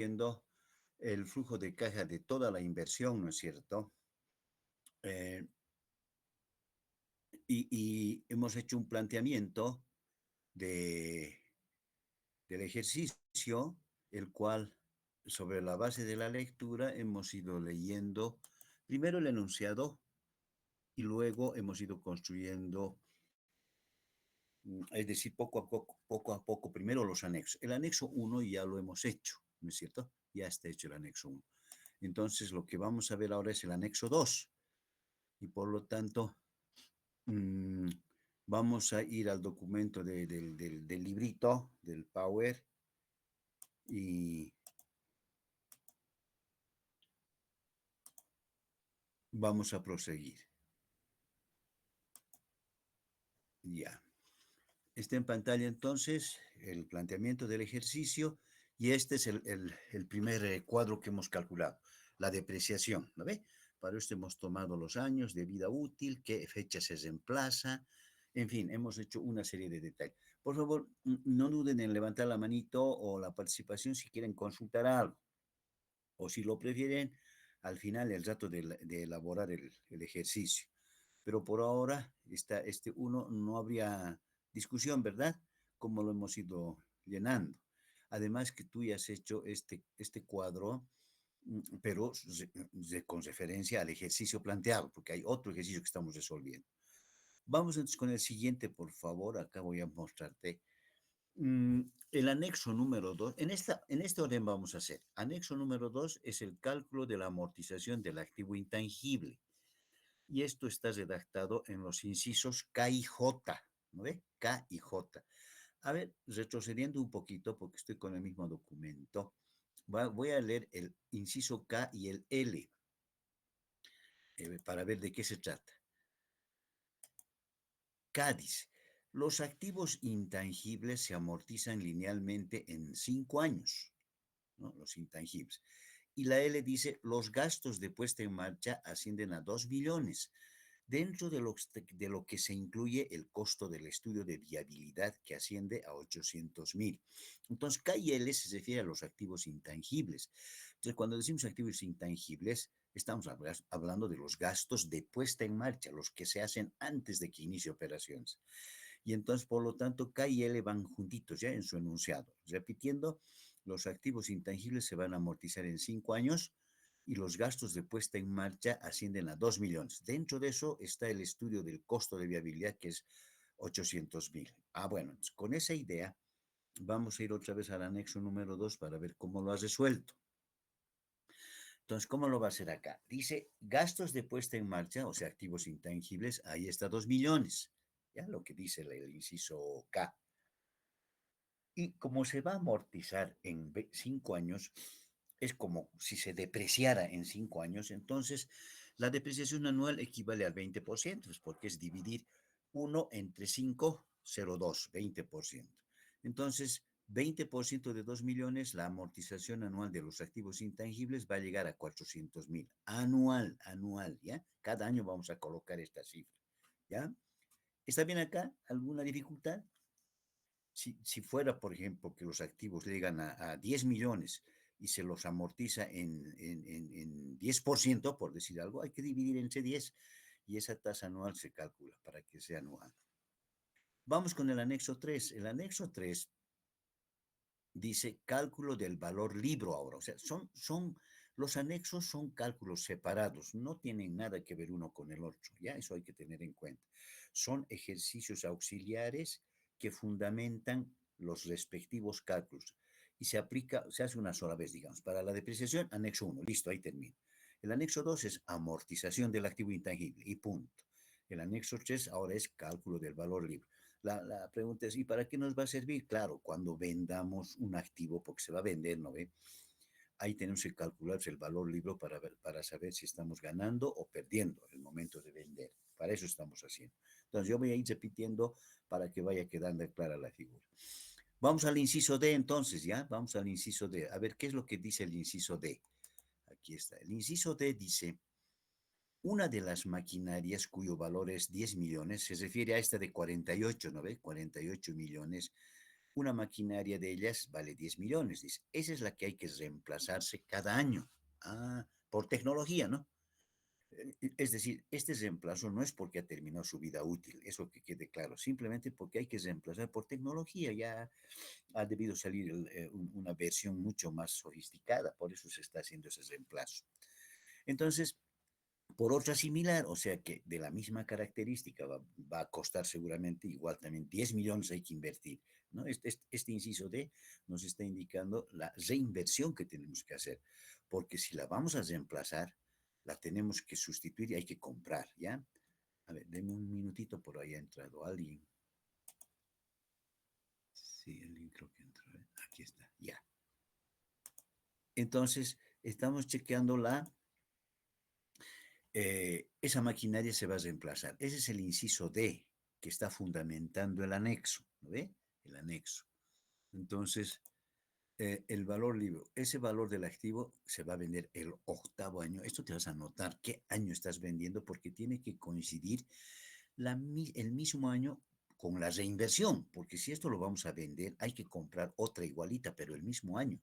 viendo el flujo de caja de toda la inversión, ¿no es cierto? Eh, y hemos hecho un planteamiento de, del ejercicio, el cual, sobre la base de la lectura, hemos ido leyendo primero el enunciado y luego hemos ido construyendo, es decir, poco a poco, primero los anexos. El anexo uno ya lo hemos hecho, ¿no es cierto? Ya está hecho el anexo uno. Entonces, lo que vamos a ver ahora es el anexo 2 y por lo tanto, mmm, vamos a ir al documento del librito, del Power, y vamos a proseguir. Ya. Está en pantalla entonces el planteamiento del ejercicio y este es el primer cuadro que hemos calculado, la depreciación, ¿no ve? Para esto hemos tomado los años de vida útil, qué fecha se reemplaza, en fin, hemos hecho una serie de detalles. Por favor, no duden en levantar la manito o la participación si quieren consultar algo, o si lo prefieren, al final el rato de elaborar el ejercicio. Pero por ahora, este uno no habría discusión, ¿verdad? Como lo hemos ido llenando. Además que tú ya has hecho este cuadro, pero con referencia al ejercicio planteado, porque hay otro ejercicio que estamos resolviendo. Vamos entonces con el siguiente, por favor. Acá voy a mostrarte. El anexo número 2, en este orden vamos a hacer. Anexo número 2 es el cálculo de la amortización del activo intangible. Y esto está redactado en los incisos K y J, ¿no ve? K y J. A ver, retrocediendo un poquito, porque estoy con el mismo documento, voy a leer el inciso K y el L para ver de qué se trata. K dice, los activos intangibles se amortizan linealmente en 5 años, ¿no? Los intangibles. Y la L dice, los gastos de puesta en marcha ascienden a 2 millones. Dentro de lo que se incluye el costo del estudio de viabilidad que asciende a 800,000. Entonces, KL se refiere a los activos intangibles. Entonces, cuando decimos activos intangibles, estamos hablando de los gastos de puesta en marcha, los que se hacen antes de que inicie operaciones. Y entonces, por lo tanto, K y L van juntitos ya en su enunciado. Repitiendo, los activos intangibles se van a amortizar en 5 años y los gastos de puesta en marcha ascienden a 2 millones. Dentro de eso está el estudio del costo de viabilidad, que es 800,000. Bueno, con esa idea vamos a ir otra vez al anexo número 2 para ver cómo lo has resuelto. Entonces, ¿cómo lo va a hacer acá? Dice, gastos de puesta en marcha, o sea, activos intangibles, ahí está 2 millones. Ya lo que dice el inciso K. Y como se va a amortizar en 5 años, es como si se depreciara en 5 años, entonces la depreciación anual equivale al 20%, porque es dividir 1 entre 5, 0,2, 20%. Entonces, 20% de 2 millones, la amortización anual de los activos intangibles va a llegar a 400,000. Anual, ¿ya? Cada año vamos a colocar esta cifra, ¿ya? ¿Está bien acá? ¿Alguna dificultad? Si fuera, por ejemplo, que los activos llegan a 10 millones y se los amortiza en 10%, por decir algo, hay que dividir entre 10 y esa tasa anual se calcula para que sea anual. Vamos con el anexo 3. El anexo 3 dice cálculo del valor libro ahora. O sea, los anexos son cálculos separados, no tienen nada que ver uno con el otro, ¿ya? Eso hay que tener en cuenta. Son ejercicios auxiliares que fundamentan los respectivos cálculos y se hace una sola vez, digamos. Para la depreciación, anexo 1, listo, ahí termina. El anexo 2 es amortización del activo intangible y punto. El anexo 3 ahora es cálculo del valor libre. La pregunta es, ¿y para qué nos va a servir? Claro, cuando vendamos un activo, porque se va a vender, ¿no ve? Ahí tenemos que calcular el valor libre para saber si estamos ganando o perdiendo el momento de vender. Para eso estamos haciendo. Entonces, yo voy a ir repitiendo para que vaya quedando clara la figura. Vamos al inciso D entonces, ¿ya? Vamos al inciso D. A ver, ¿qué es lo que dice el inciso D? Aquí está. El inciso D dice, una de las maquinarias cuyo valor es 10 millones, se refiere a esta de 48, ¿no ve? 48 millones, Una maquinaria de ellas vale 10 millones, dice. Esa es la que hay que reemplazarse cada año. Ah, por tecnología, ¿no? Es decir, este reemplazo no es porque ha terminado su vida útil, eso que quede claro, simplemente porque hay que reemplazar por tecnología. Ya ha debido salir una versión mucho más sofisticada, por eso se está haciendo ese reemplazo. Entonces, por otra similar, o sea que de la misma característica va a costar seguramente igual también 10 millones hay que invertir, ¿no? Este inciso D nos está indicando la reinversión que tenemos que hacer, porque si la vamos a reemplazar, la tenemos que sustituir y hay que comprar, ¿ya? A ver, denme un minutito, por ahí ha entrado alguien. Sí, alguien creo que entró. Aquí está, ya. Entonces, estamos chequeando esa maquinaria se va a reemplazar. Ese es el inciso D que está fundamentando el anexo, ¿no ve? El anexo. Entonces, el valor libro, ese valor del activo se va a vender el octavo año. Esto te vas a anotar qué año estás vendiendo porque tiene que coincidir el mismo año con la reinversión, porque si esto lo vamos a vender, hay que comprar otra igualita, pero el mismo año,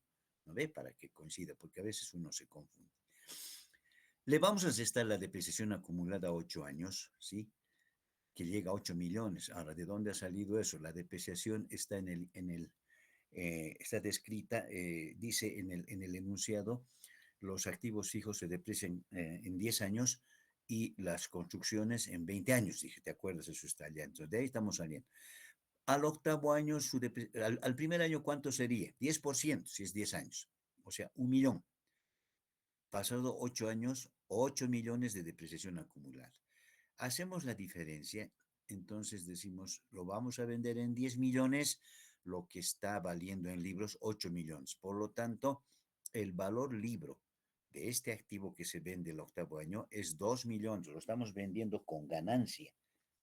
¿no ve? Para que coincida, porque a veces uno se confunde. Le vamos a restar la depreciación acumulada a 8 años, ¿sí? Que llega a 8 millones. Ahora, ¿de dónde ha salido eso? La depreciación está está descrita, dice en el enunciado, los activos fijos se deprecian en 10 años y las construcciones en 20 años. Dije, ¿te acuerdas? Eso está allá. Entonces, de ahí estamos saliendo. Al octavo año, al primer año, ¿cuánto sería? 10%, si es 10 años. O sea, 1 millón. Pasado 8 años, 8 millones de depreciación acumulada. Hacemos la diferencia, entonces decimos, lo vamos a vender en 10 millones, lo que está valiendo en libros 8 millones. Por lo tanto, el valor libro de este activo que se vende el octavo año es 2 millones. Lo estamos vendiendo con ganancia.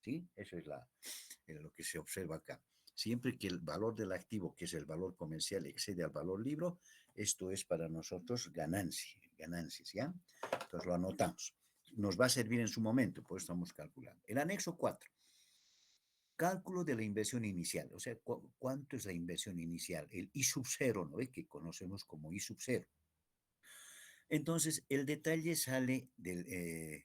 ¿Sí? Eso es lo que se observa acá. Siempre que el valor del activo, que es el valor comercial, excede al valor libro, esto es para nosotros ganancias, ¿ya? Entonces lo anotamos. Nos va a servir en su momento, por eso estamos calculando. El anexo 4, cálculo de la inversión inicial, o sea, ¿cuánto es la inversión inicial? El I sub 0, ¿no? Que conocemos como I sub 0. Entonces, el detalle sale del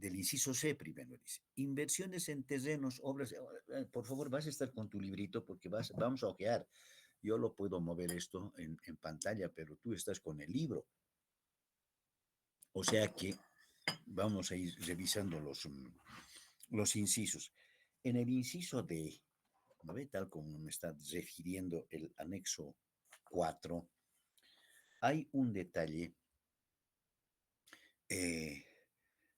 inciso C primero, dice. Inversiones en terrenos, obras. Por favor, vas a estar con tu librito porque vamos a ojear. Yo lo puedo mover esto en pantalla, pero tú estás con el libro. O sea que vamos a ir revisando los incisos. En el inciso D, ¿no ve? Tal como me está refiriendo el anexo 4, hay un detalle eh,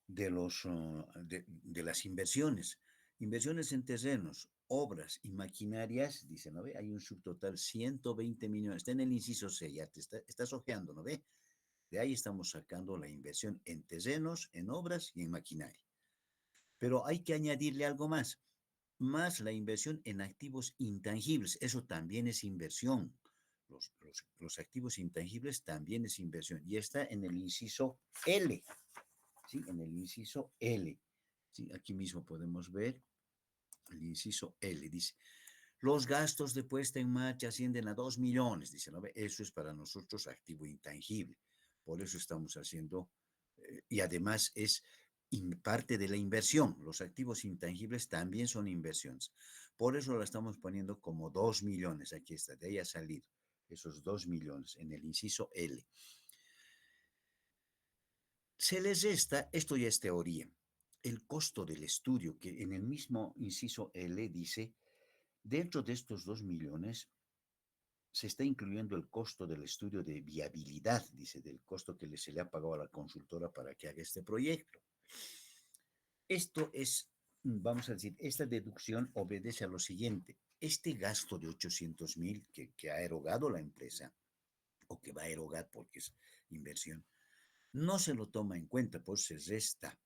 de las inversiones. Inversiones en terrenos, obras y maquinarias, dice, ¿no ve? Hay un subtotal 120 millones. Está en el inciso C, ya estás ojeando, ¿no ve? De ahí estamos sacando la inversión en terrenos, en obras y en maquinaria. Pero hay que añadirle algo más la inversión en activos intangibles. Eso también es inversión. Los activos intangibles también es inversión. Y está en el inciso L. ¿Sí? En el inciso L. ¿Sí? Aquí mismo podemos ver el inciso L. Dice, los gastos de puesta en marcha ascienden a 2 millones. Dice, ¿no? Eso es para nosotros activo intangible. Por eso estamos haciendo, y además es parte de la inversión. Los activos intangibles también son inversiones. Por eso lo estamos poniendo como 2 millones. Aquí está, de ahí ha salido esos 2 millones en el inciso L. Se les resta, esto ya es teoría, el costo del estudio, que en el mismo inciso L dice, dentro de estos 2 millones se está incluyendo el costo del estudio de viabilidad, dice, del costo que se le ha pagado a la consultora para que haga este proyecto. Esto es, vamos a decir, esta deducción obedece a lo siguiente. Este gasto de 800,000 que ha erogado la empresa, o que va a erogar porque es inversión, no se lo toma en cuenta, pues se resta,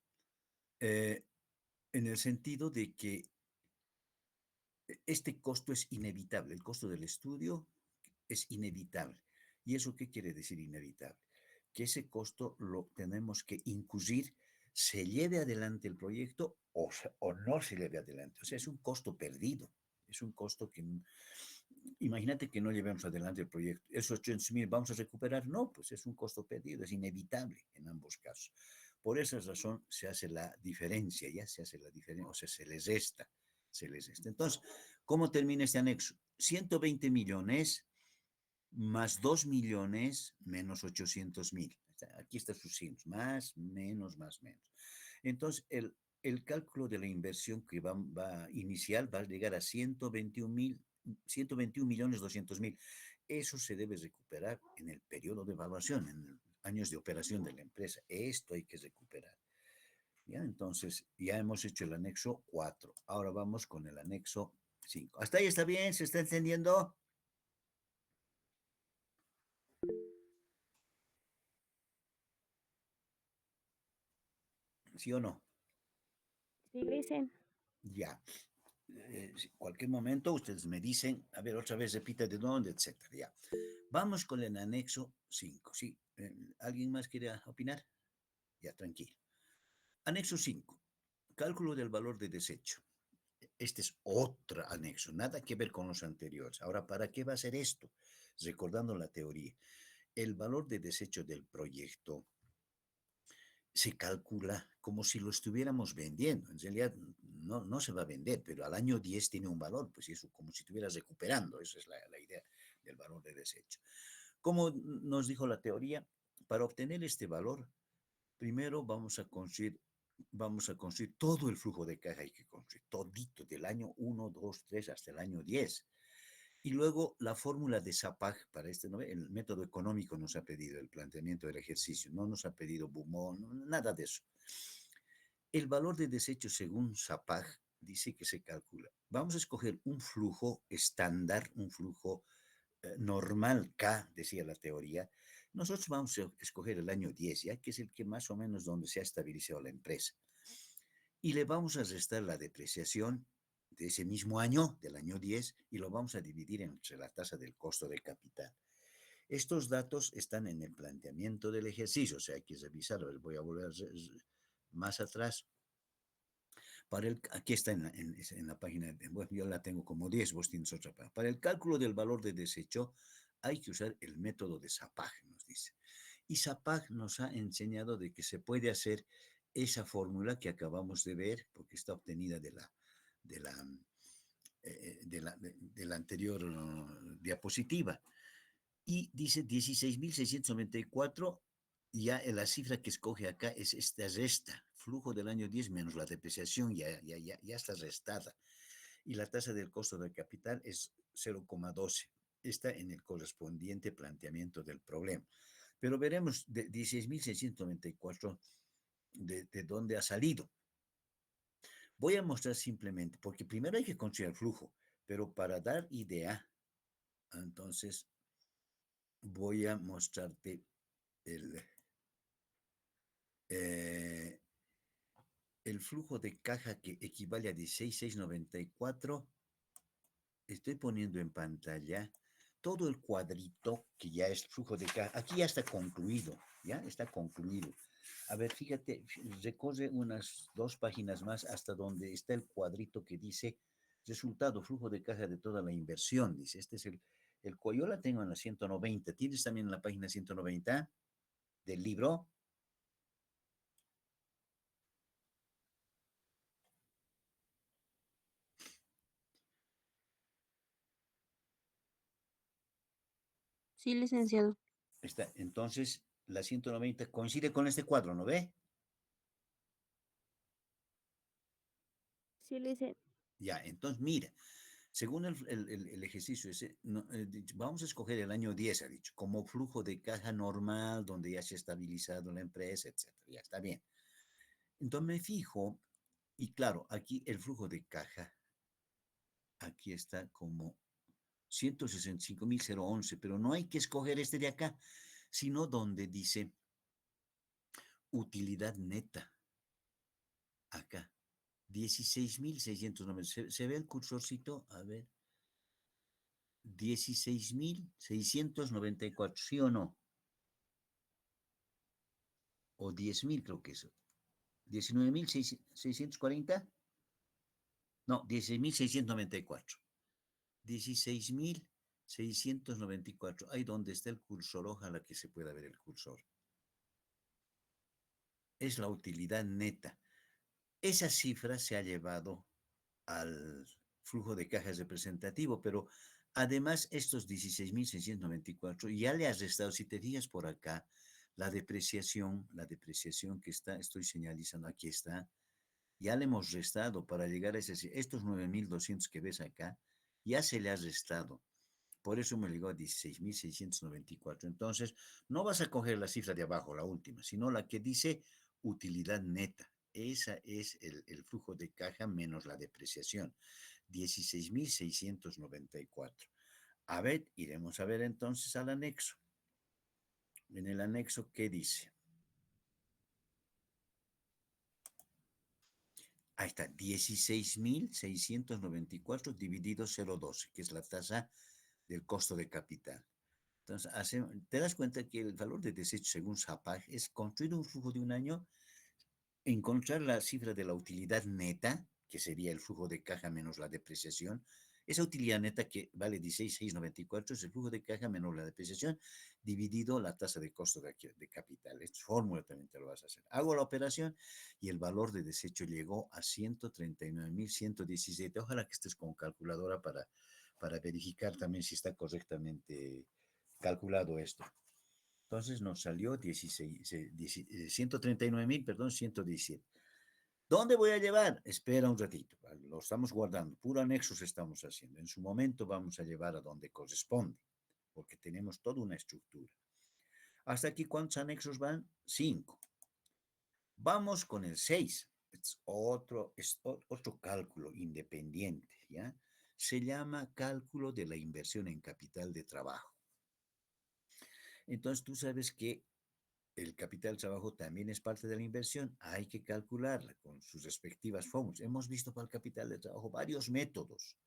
eh, en el sentido de que este costo es inevitable, el costo del estudio es inevitable. ¿Y eso qué quiere decir inevitable? Que ese costo lo tenemos que incurrir, se lleve adelante el proyecto o no se lleve adelante. O sea, es un costo perdido. Es un costo que, imagínate que no llevemos adelante el proyecto. ¿Esos 800.000 vamos a recuperar? No, pues es un costo perdido, es inevitable en ambos casos. Por esa razón se hace la diferencia, ya se hace la diferencia, o sea, se les resta, se les resta. Entonces, ¿cómo termina este anexo? 120 millones más 2 millones menos 800.000. Aquí están sus signos, más, menos, más, menos. Entonces, el cálculo de la inversión que inicial va a llegar a 121 millones 200.000. Eso se debe recuperar en el periodo de evaluación, en años de operación de la empresa. Esto hay que recuperar. ¿Ya? Entonces, ya hemos hecho el anexo 4. Ahora vamos con el anexo 5. ¿Hasta ahí está bien? ¿Se está entendiendo? ¿Sí o no? Sí, listen. Ya. Cualquier momento ustedes me dicen, a ver, otra vez repita de dónde, etcétera. Ya. Vamos con el anexo 5. ¿Sí? ¿Alguien más quiere opinar? Ya, tranquilo. Anexo 5. Cálculo del valor de desecho. Este es otro anexo, nada que ver con los anteriores. Ahora, ¿para qué va a ser esto? Recordando la teoría. El valor de desecho del proyecto se calcula como si lo estuviéramos vendiendo. En realidad no se va a vender, pero al año 10 tiene un valor, pues eso, como si estuvieras recuperando. Esa es la idea del valor de desecho. Como nos dijo la teoría, para obtener este valor, primero vamos a construir todo el flujo de caja, hay que construir todito del año 1, 2, 3 hasta el año 10. Y luego la fórmula de SAPAG para este, ¿no? El método económico nos ha pedido el planteamiento del ejercicio, no nos ha pedido Bumón, nada de eso. El valor de desecho según SAPAG dice que se calcula. Vamos a escoger un flujo estándar, un flujo normal K, decía la teoría. Nosotros vamos a escoger el año 10, ya que es el que más o menos donde se ha estabilizado la empresa. Y le vamos a restar la depreciación de ese mismo año, del año 10, y lo vamos a dividir entre la tasa del costo de capital. Estos datos están en el planteamiento del ejercicio, o sea, hay que revisarlo. Voy a volver más atrás. Aquí está en la página, bueno, yo la tengo como 10, vos tienes otra. Para el cálculo del valor de desecho hay que usar el método de SAPAG, nos dice. Y SAPAG nos ha enseñado de que se puede hacer esa fórmula que acabamos de ver, porque está obtenida de la, de la anterior diapositiva. Y dice 16.694, ya la cifra que escoge acá es esta resta, flujo del año 10 menos la depreciación, ya está restada. Y la tasa del costo del capital es 0,12. Está en el correspondiente planteamiento del problema. Pero veremos de 16.694 de dónde ha salido. Voy a mostrar simplemente, porque primero hay que construir el flujo, pero para dar idea, entonces voy a mostrarte el, eh, el flujo de caja que equivale a 16.694. Estoy poniendo en pantalla todo el cuadrito que ya es flujo de caja. Aquí ya está concluido, ya está concluido. A ver, fíjate, recorre unas 2 páginas más hasta donde está el cuadrito que dice resultado, flujo de caja de toda la inversión. Dice, este es el cual yo la tengo en la 190. ¿Tienes también en la página 190 del libro? Sí, licenciado. Está, entonces, la 190 coincide con este cuadro, ¿no ve? Sí, licen. Ya, entonces mira, según el ejercicio ese, vamos a escoger el año 10, ha dicho, como flujo de caja normal, donde ya se ha estabilizado la empresa, etcétera. Ya está bien. Entonces me fijo, y claro, aquí el flujo de caja, aquí está como 165.011, pero no hay que escoger este de acá, sino donde dice utilidad neta, acá. 16.690. ¿Se ve el cursorcito? A ver. 16.694, ¿sí o no? O 10.000, creo que es. 19.640. No, 16.694. 16.694. Ahí donde está el cursor, ojalá que se pueda ver el cursor. Es la utilidad neta. Esa cifra se ha llevado al flujo de caja representativo, pero además estos 16.694 ya le has restado, si te fijas por acá, la depreciación que está, estoy señalizando, aquí está, ya le hemos restado para llegar a estos 9.200 que ves acá, ya se le ha restado. Por eso me llegó a 16.694. Entonces, no vas a coger la cifra de abajo, la última, sino la que dice utilidad neta. Esa es el flujo de caja menos la depreciación. 16.694. A ver, iremos a ver entonces al anexo. En el anexo, ¿qué dice? Ahí está, 16.694 dividido 0,12, que es la tasa del costo de capital. Entonces, te das cuenta que el valor de desecho según SAPAG es construir un flujo de un año, encontrar la cifra de la utilidad neta, que sería el flujo de caja menos la depreciación. Esa utilidad neta que vale 16,694 es el flujo de caja menos la depreciación dividido la tasa de costo de capital. Esta fórmula también te lo vas a hacer. Hago la operación y el valor de desecho llegó a 139.117. Ojalá que estés con calculadora para verificar también si está correctamente calculado esto. Entonces nos salió 139.000, perdón, 117. ¿Dónde voy a llevar? Espera un ratito, lo estamos guardando, puro anexos estamos haciendo. En su momento vamos a llevar a donde corresponde, porque tenemos toda una estructura. Hasta aquí, ¿cuántos anexos van? 5. Vamos con el 6. Es otro cálculo independiente, ¿ya? Se llama cálculo de la inversión en capital de trabajo. Entonces, tú sabes que el capital de trabajo también es parte de la inversión. Hay que calcularla con sus respectivas fórmulas. Hemos visto para el capital de trabajo varios métodos.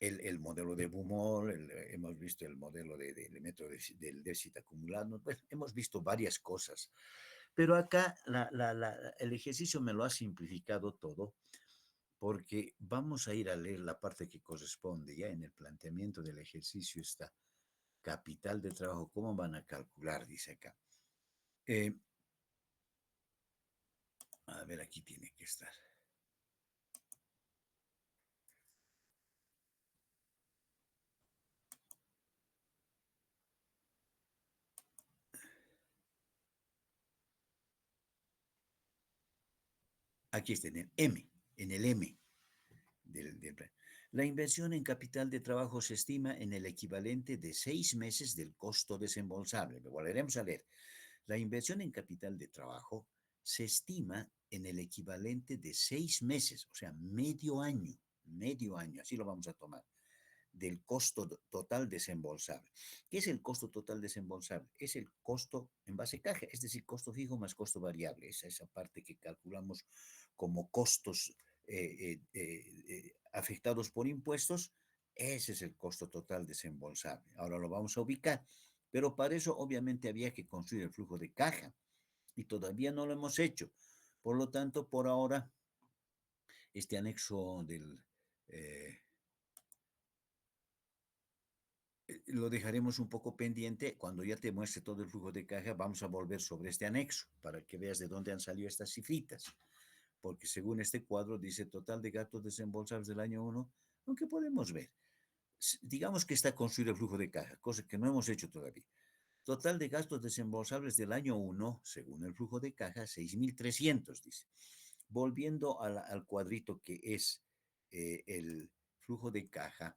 El modelo de Bumol, hemos visto el modelo del método del déficit acumulado. Pues, hemos visto varias cosas. Pero acá el ejercicio me lo ha simplificado todo porque vamos a ir a leer la parte que corresponde. Ya en el planteamiento del ejercicio está capital de trabajo. ¿Cómo van a calcular? Dice acá. A ver, aquí tiene que estar. Aquí está, en el M del plan. La inversión en capital de trabajo se estima en el equivalente de 6 meses del costo desembolsable. Me volveremos a leer. La inversión en capital de trabajo se estima en el equivalente de 6 meses, o sea, medio año, así lo vamos a tomar, del costo total desembolsable. ¿Qué es el costo total desembolsable? Es el costo en base caja, es decir, costo fijo más costo variable, esa parte que calculamos como costos afectados por impuestos. Ese es el costo total desembolsable. Ahora lo vamos a ubicar, pero para eso obviamente había que construir el flujo de caja y todavía no lo hemos hecho. Por lo tanto, por ahora, este anexo lo dejaremos un poco pendiente. Cuando ya te muestre todo el flujo de caja, vamos a volver sobre este anexo para que veas de dónde han salido estas cifritas. Porque según este cuadro dice total de gastos desembolsables del año 1, aunque podemos ver. Digamos que está construido el flujo de caja, cosa que no hemos hecho todavía. Total de gastos desembolsables del año 1, según el flujo de caja, 6.300, dice. Volviendo al cuadrito que es el flujo de caja,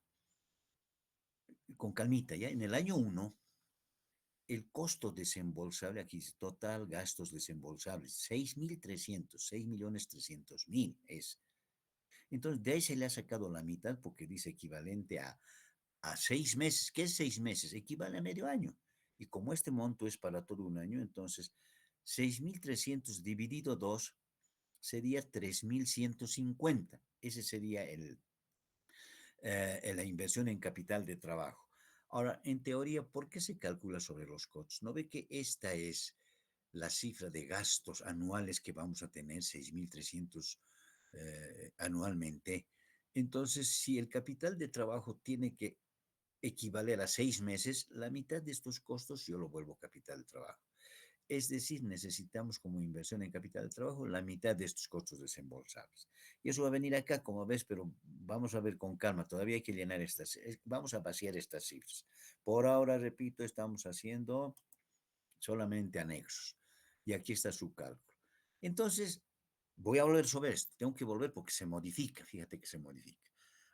con calmita, ya en el año 1, el costo desembolsable, aquí dice total gastos desembolsables, 6.300, 6.300.000 es. Entonces, de ahí se le ha sacado la mitad porque dice equivalente a 6 meses. ¿Qué es 6 meses? Equivale a medio año. Y como este monto es para todo un año, entonces 6.300 dividido 2 sería 3.150. Ese sería la inversión en capital de trabajo. Ahora, en teoría, ¿por qué se calcula sobre los costos? ¿No ve que esta es la cifra de gastos anuales que vamos a tener, 6.300 anualmente? Entonces, si el capital de trabajo tiene que equivaler a 6 meses, la mitad de estos costos yo lo vuelvo capital de trabajo. Es decir, necesitamos como inversión en capital de trabajo la mitad de estos costos desembolsables. Y eso va a venir acá, como ves, pero vamos a ver con calma. Todavía hay que llenar estas, vamos a vaciar estas cifras. Por ahora, repito, estamos haciendo solamente anexos. Y aquí está su cálculo. Entonces, voy a volver sobre esto. Tengo que volver porque se modifica. Fíjate que se modifica.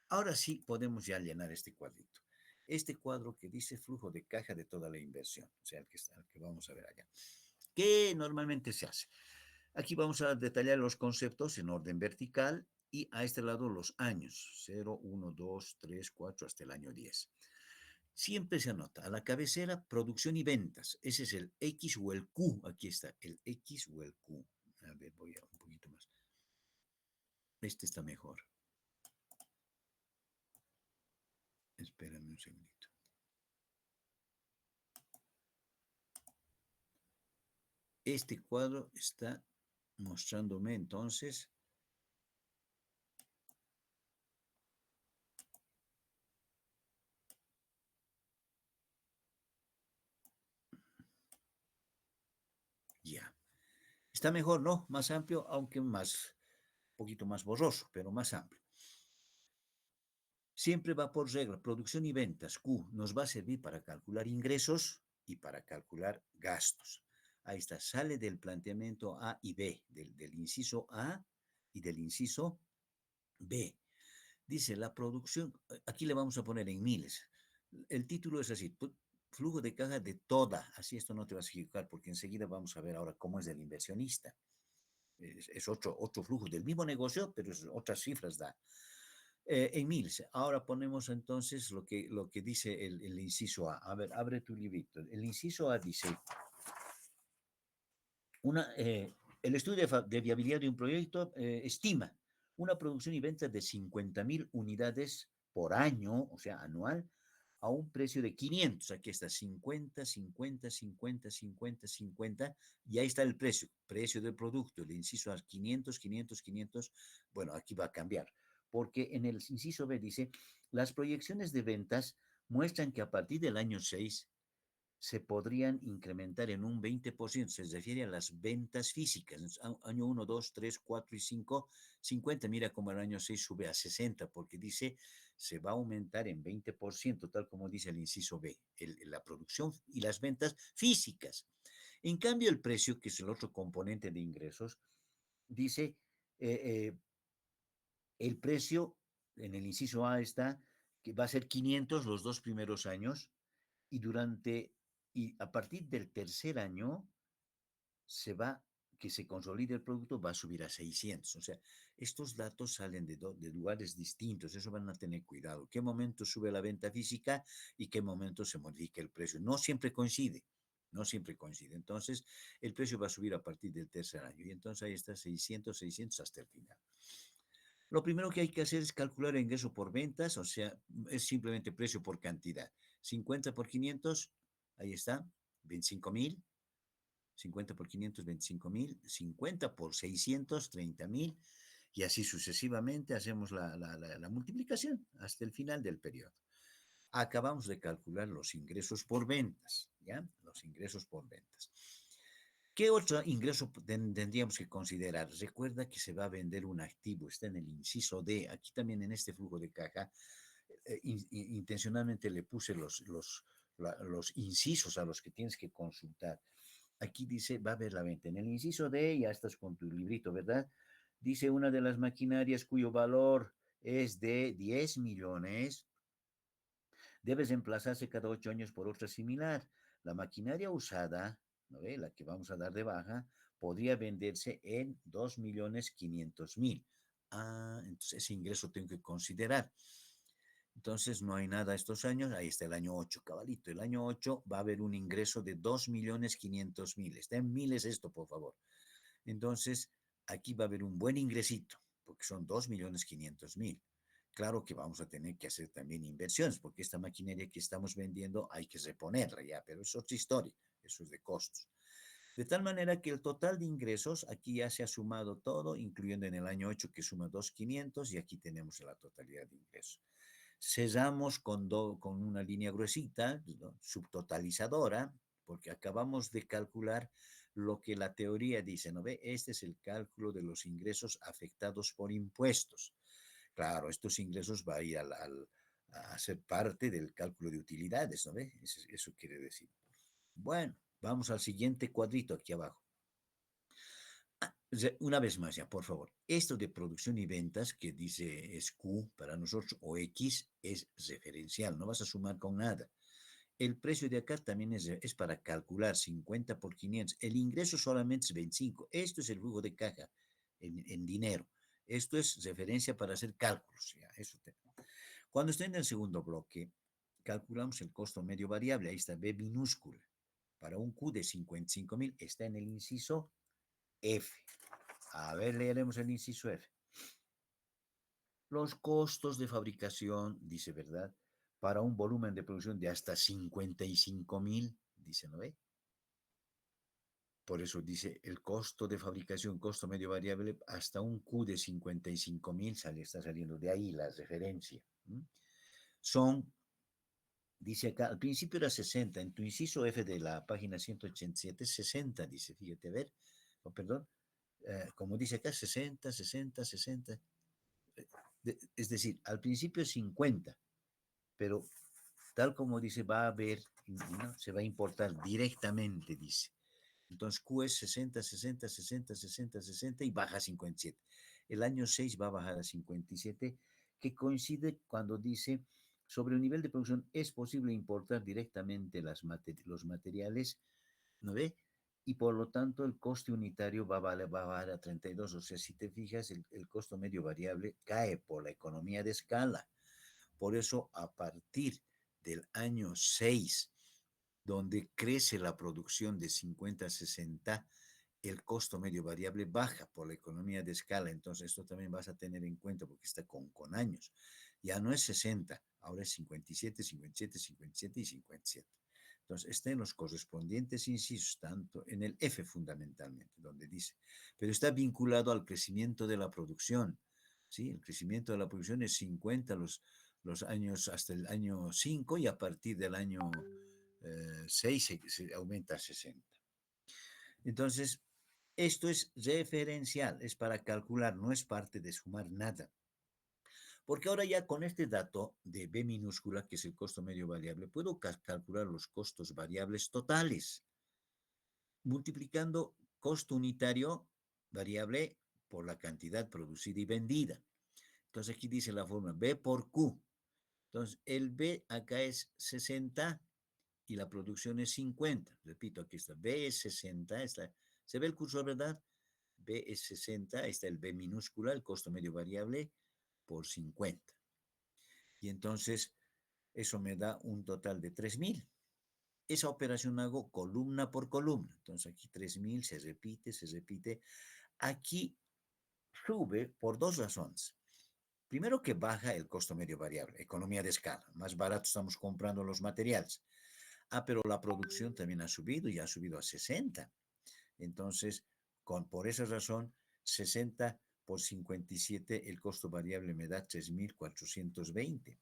Ahora sí podemos ya llenar este cuadrito. Este cuadro que dice flujo de caja de toda la inversión, o sea, el que vamos a ver allá. ¿Qué normalmente se hace? Aquí vamos a detallar los conceptos en orden vertical y a este lado los años, 0, 1, 2, 3, 4 hasta el año 10. Siempre se anota a la cabecera producción y ventas. Ese es el X o el Q. Aquí está, el X o el Q. A ver, voy a un poquito más. Este está mejor. Espérame un segundito. Este cuadro está mostrándome entonces ya. Está mejor, ¿no? Más amplio, aunque más, un poquito más borroso, pero más amplio. Siempre va por regla, producción y ventas. Q nos va a servir para calcular ingresos y para calcular gastos. Ahí está, sale del planteamiento A y B, del inciso A y del inciso B. Dice la producción, aquí le vamos a poner en miles. El título es así, flujo de caja de toda, así esto no te vas a equivocar, porque enseguida vamos a ver ahora cómo es del inversionista. Es otro flujo del mismo negocio, pero es, otras cifras da. En miles. Ahora ponemos entonces lo que dice el inciso A. A ver, abre tu librito. El inciso A dice, el estudio de viabilidad de un proyecto estima una producción y venta de 50.000 unidades por año, o sea, anual, a un precio de 500. Aquí está, 50, 50, 50, 50, 50, y ahí está el precio, precio del producto. El inciso A, 500, 500, 500. Bueno, aquí va a cambiar, porque en el inciso B dice, las proyecciones de ventas muestran que a partir del año 6 se podrían incrementar en un 20%, se refiere a las ventas físicas. Año 1, 2, 3, 4 y 5, 50. Mira cómo el año 6 sube a 60, porque dice se va a aumentar en 20%, tal como dice el inciso B, la producción y las ventas físicas. En cambio, el precio, que es el otro componente de ingresos, dice el precio, en el inciso A está que va a ser 500 los 2 primeros años, y a partir del tercer año se va, que se consolide el producto, va a subir a 600. O sea, estos datos salen de lugares distintos, eso van a tener cuidado. ¿Qué momento sube la venta física y qué momento se modifica el precio? No siempre coincide, no siempre coincide. Entonces, el precio va a subir a partir del tercer año y entonces ahí está 600, 600 hasta el final. Lo primero que hay que hacer es calcular el ingreso por ventas, o sea, es simplemente precio por cantidad. 50 por 500, ahí está, 25.000. 50 por 500, 25.000. 50 por 600, 30.000. Y así sucesivamente hacemos la multiplicación hasta el final del periodo. Acabamos de calcular los ingresos por ventas, ¿ya? Los ingresos por ventas. ¿Qué otro ingreso tendríamos que considerar? Recuerda que se va a vender un activo, está en el inciso D. Aquí también en este flujo de caja, intencionalmente le puse los incisos a los que tienes que consultar. Aquí dice, va a haber la venta. En el inciso D, ya estás con tu librito, ¿verdad? Dice una de las maquinarias cuyo valor es de 10 millones, debe reemplazarse cada 8 años por otra similar. La maquinaria usada, ¿no ve? La que vamos a dar de baja, podría venderse en 2.500.000. Ah, entonces ese ingreso tengo que considerar. Entonces no hay nada estos años, ahí está el año 8, cabalito. El año 8 va a haber un ingreso de 2.500.000. Está en miles esto, por favor. Entonces, aquí va a haber un buen ingresito, porque son 2.500.000. Claro que vamos a tener que hacer también inversiones, porque esta maquinaria que estamos vendiendo hay que reponerla ya, pero es otra historia, eso es de costos. De tal manera que el total de ingresos, aquí ya se ha sumado todo, incluyendo en el año 8 que suma 2.500 y aquí tenemos la totalidad de ingresos. Cesamos con una línea gruesita, ¿no? Subtotalizadora, porque acabamos de calcular lo que la teoría dice, ¿no ve? Este es el cálculo de los ingresos afectados por impuestos. Claro, estos ingresos va a ir a ser parte del cálculo de utilidades, ¿no ve? Eso quiere decir. Bueno, vamos al siguiente cuadrito aquí abajo. Una vez más ya, por favor. Esto de producción y ventas que dice es Q para nosotros o X es referencial, no vas a sumar con nada. El precio de acá también es para calcular 50 por 500. El ingreso solamente es 25. Esto es el flujo de caja en dinero. Esto es referencia para hacer cálculos. Ya, Cuando estoy en el segundo bloque, calculamos el costo medio variable. Ahí está B minúscula. Para un Q de 55.000 está en el inciso F. A ver, leeremos el inciso F. Los costos de fabricación, dice, ¿verdad? Para un volumen de producción de hasta 55.000, dice, ¿no ve? Por eso dice el costo de fabricación, costo medio variable, hasta un Q de 55.000 está saliendo de ahí la referencia. Son, dice acá, al principio era 60, en tu inciso F de la página 187, 60, dice, fíjate, a ver, oh, perdón, como dice acá, 60, 60, 60. Es decir, al principio es 50, pero tal como dice, va a haber, ¿no? Se va a importar directamente, dice. Entonces Q es 60, 60, 60, 60, 60 y baja a 57. El año 6 va a bajar a 57, que coincide cuando dice, sobre el nivel de producción es posible importar directamente los materiales, ¿no ve? Y por lo tanto el coste unitario va a bajar a 32. O sea, si te fijas, el costo medio variable cae por la economía de escala. Por eso, a partir del año 6, donde crece la producción de 50 a 60, el costo medio variable baja por la economía de escala. Entonces, esto también vas a tener en cuenta porque está con años. Ya no es 60, ahora es 57, 57, 57 y 57. Entonces, está en los correspondientes incisos, tanto en el F fundamentalmente, donde dice, pero está vinculado al crecimiento de la producción. ¿Sí? El crecimiento de la producción es 50 los años hasta el año 5 y a partir del año 6 se aumenta a 60. Entonces, esto es referencial, es para calcular, no es parte de sumar nada. Porque ahora ya con este dato de B minúscula, que es el costo medio variable, puedo calcular los costos variables totales, multiplicando costo unitario variable por la cantidad producida y vendida. Entonces aquí dice la fórmula B por Q. Entonces el B acá es 60 y la producción es 50. Repito, aquí está. B es 60. ¿Se ve el cursor, verdad? B es 60. Ahí está el B minúscula, el costo medio variable, por 50. Y entonces eso me da un total de 3.000. Esa operación hago columna por columna. Entonces aquí 3.000 se repite, se repite. Aquí sube por dos razones. Primero que baja el costo medio variable, economía de escala. Más barato estamos comprando los materiales. Pero la producción también ha subido y ha subido a 60. Entonces, por esa razón, 60 por 57, el costo variable me da 3.420.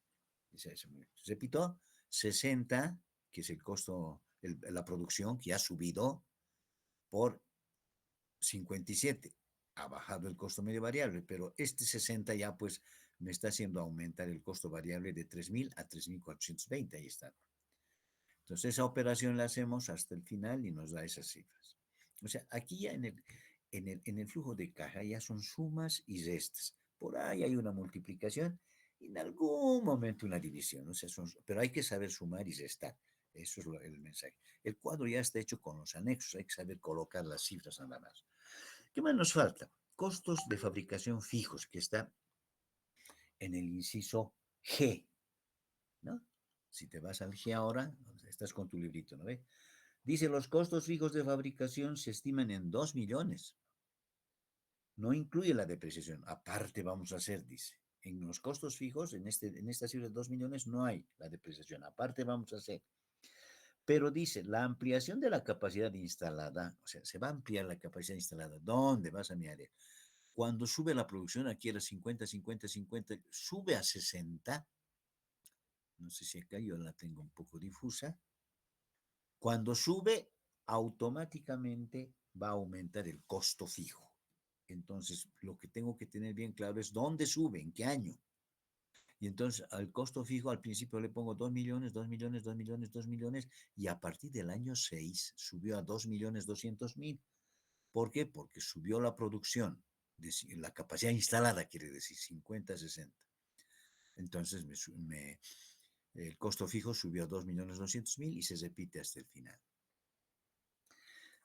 Repito, 60, que es el costo, la producción, que ha subido, por 57. Ha bajado el costo medio variable, pero este 60 ya pues me está haciendo aumentar el costo variable de 3.000 a 3.420. Ahí está. Entonces esa operación la hacemos hasta el final y nos da esas cifras. O sea, aquí ya en el flujo de caja ya son sumas y restas. Por ahí hay una multiplicación y en algún momento una división. O sea, pero hay que saber sumar y restar. Eso es el mensaje. El cuadro ya está hecho con los anexos. Hay que saber colocar las cifras nada más. ¿Qué más nos falta? Costos de fabricación fijos, que está en el inciso G, ¿no? Si te vas al G ahora, estás con tu librito, ¿no ve? Dice, los costos fijos de fabricación se estiman en 2 millones. No incluye la depreciación. Aparte vamos a hacer, dice. En los costos fijos, en esta cifra de 2 millones, no hay la depreciación. Aparte vamos a hacer. Pero dice, la ampliación de la capacidad instalada, o sea, se va a ampliar la capacidad instalada. ¿Dónde vas a mi área? Cuando sube la producción, aquí era 50, 50, 50, sube a 60. No sé si acá yo la tengo un poco difusa. Cuando sube, automáticamente va a aumentar el costo fijo. Entonces, lo que tengo que tener bien claro es dónde sube, en qué año. Y entonces al costo fijo al principio le pongo 2 millones, 2 millones, 2 millones, 2 millones, y a partir del año 6 subió a 2 millones 200 mil. ¿Por qué? Porque subió la producción, la capacidad instalada, quiere decir 50, 60. Entonces el costo fijo subió a 2 millones 200 mil y se repite hasta el final.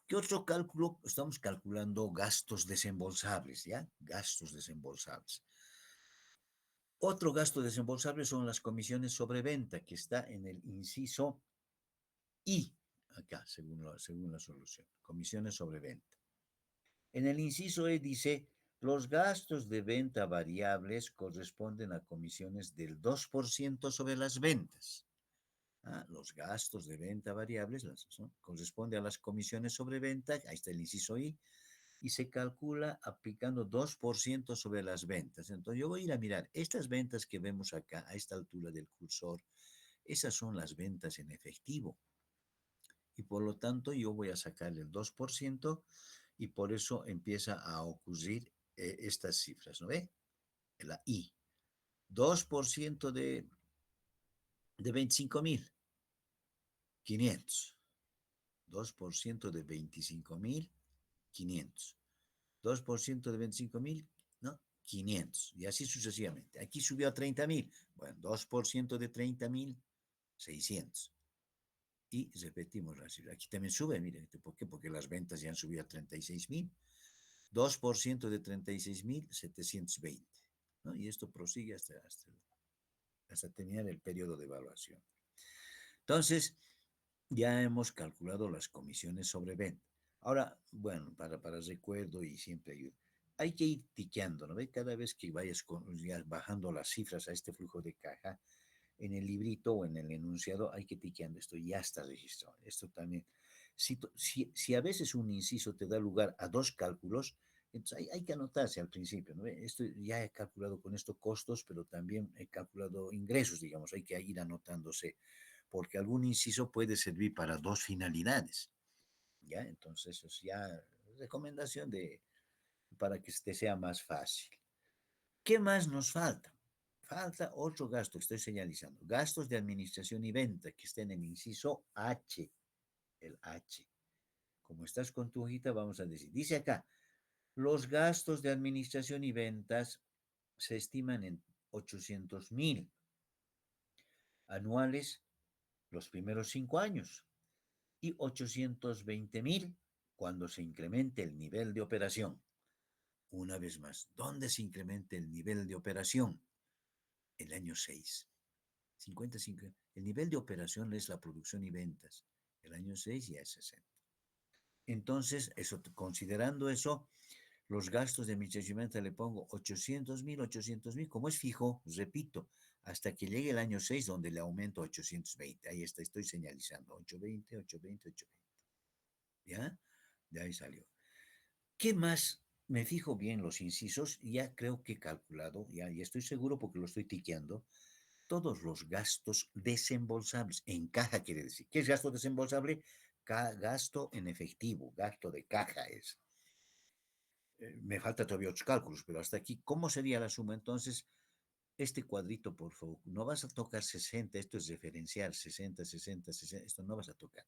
¿Qué otro cálculo? Estamos calculando gastos desembolsables, ¿ya? Gastos desembolsables. Otro gasto desembolsable son las comisiones sobre venta, que está en el inciso I, acá, según la solución. Comisiones sobre venta. En el inciso E dice, los gastos de venta variables corresponden a comisiones del 2% sobre las ventas. Los gastos de venta variables corresponde a las comisiones sobre venta, ahí está el inciso I, y se calcula aplicando 2% sobre las ventas. Entonces yo voy a ir a mirar, estas ventas que vemos acá, a esta altura del cursor, esas son las ventas en efectivo. Y por lo tanto yo voy a sacar el 2% y por eso empieza a ocurrir estas cifras, ¿no ve? La I. 2% de 25.500. 2% de 25.500. 2% de 25.000, ¿no? 500. Y así sucesivamente. Aquí subió a 30.000. Bueno, 2% de 30.000, 600. Y repetimos la cifra. Aquí también sube, miren. ¿Por qué? Porque las ventas ya han subido a 36.000. 2% de 36.000, 720. ¿No? Y esto prosigue hasta terminar el periodo de evaluación. Entonces, ya hemos calculado las comisiones sobre venta. Ahora, bueno, para recuerdo y siempre ayuda, hay que ir tiqueando, ¿no? Cada vez que vayas ya bajando las cifras a este flujo de caja, en el librito o en el enunciado hay que tiqueando, esto ya está registrado. Esto también, si a veces un inciso te da lugar a dos cálculos, entonces hay que anotarse al principio, ¿no? Esto ya he calculado con esto costos, pero también he calculado ingresos, digamos, hay que ir anotándose, porque algún inciso puede servir para dos finalidades, ¿ya? Entonces, eso es ya recomendación para que este sea más fácil. ¿Qué más nos falta? Falta otro gasto que estoy señalizando. Gastos de administración y venta que está en el inciso H, el H. Como estás con tu hojita, vamos a decir, dice acá, los gastos de administración y ventas se estiman en 800.000 anuales los primeros 5 años y 820.000 cuando se incremente el nivel de operación. Una vez más, ¿dónde se incrementa el nivel de operación? El año 6. 50. El nivel de operación es la producción y ventas. El año 6 ya es 60. Entonces, considerando eso, los gastos de administración le pongo 800.000, 800.000, como es fijo, repito, hasta que llegue el año 6 donde le aumento a 820. Ahí está, estoy señalizando, 820, 820, 820. ¿Ya? De ahí salió. ¿Qué más? Me fijo bien los incisos, ya creo que he calculado, ya estoy seguro porque lo estoy tiqueando, todos los gastos desembolsables. En caja quiere decir. ¿Qué es gasto desembolsable? Gasto en efectivo, gasto de caja es. Me falta todavía otros cálculos, pero hasta aquí, ¿cómo sería la suma? Entonces, este cuadrito, por favor, no vas a tocar 60, esto es referencial, 60, 60, 60, esto no vas a tocar.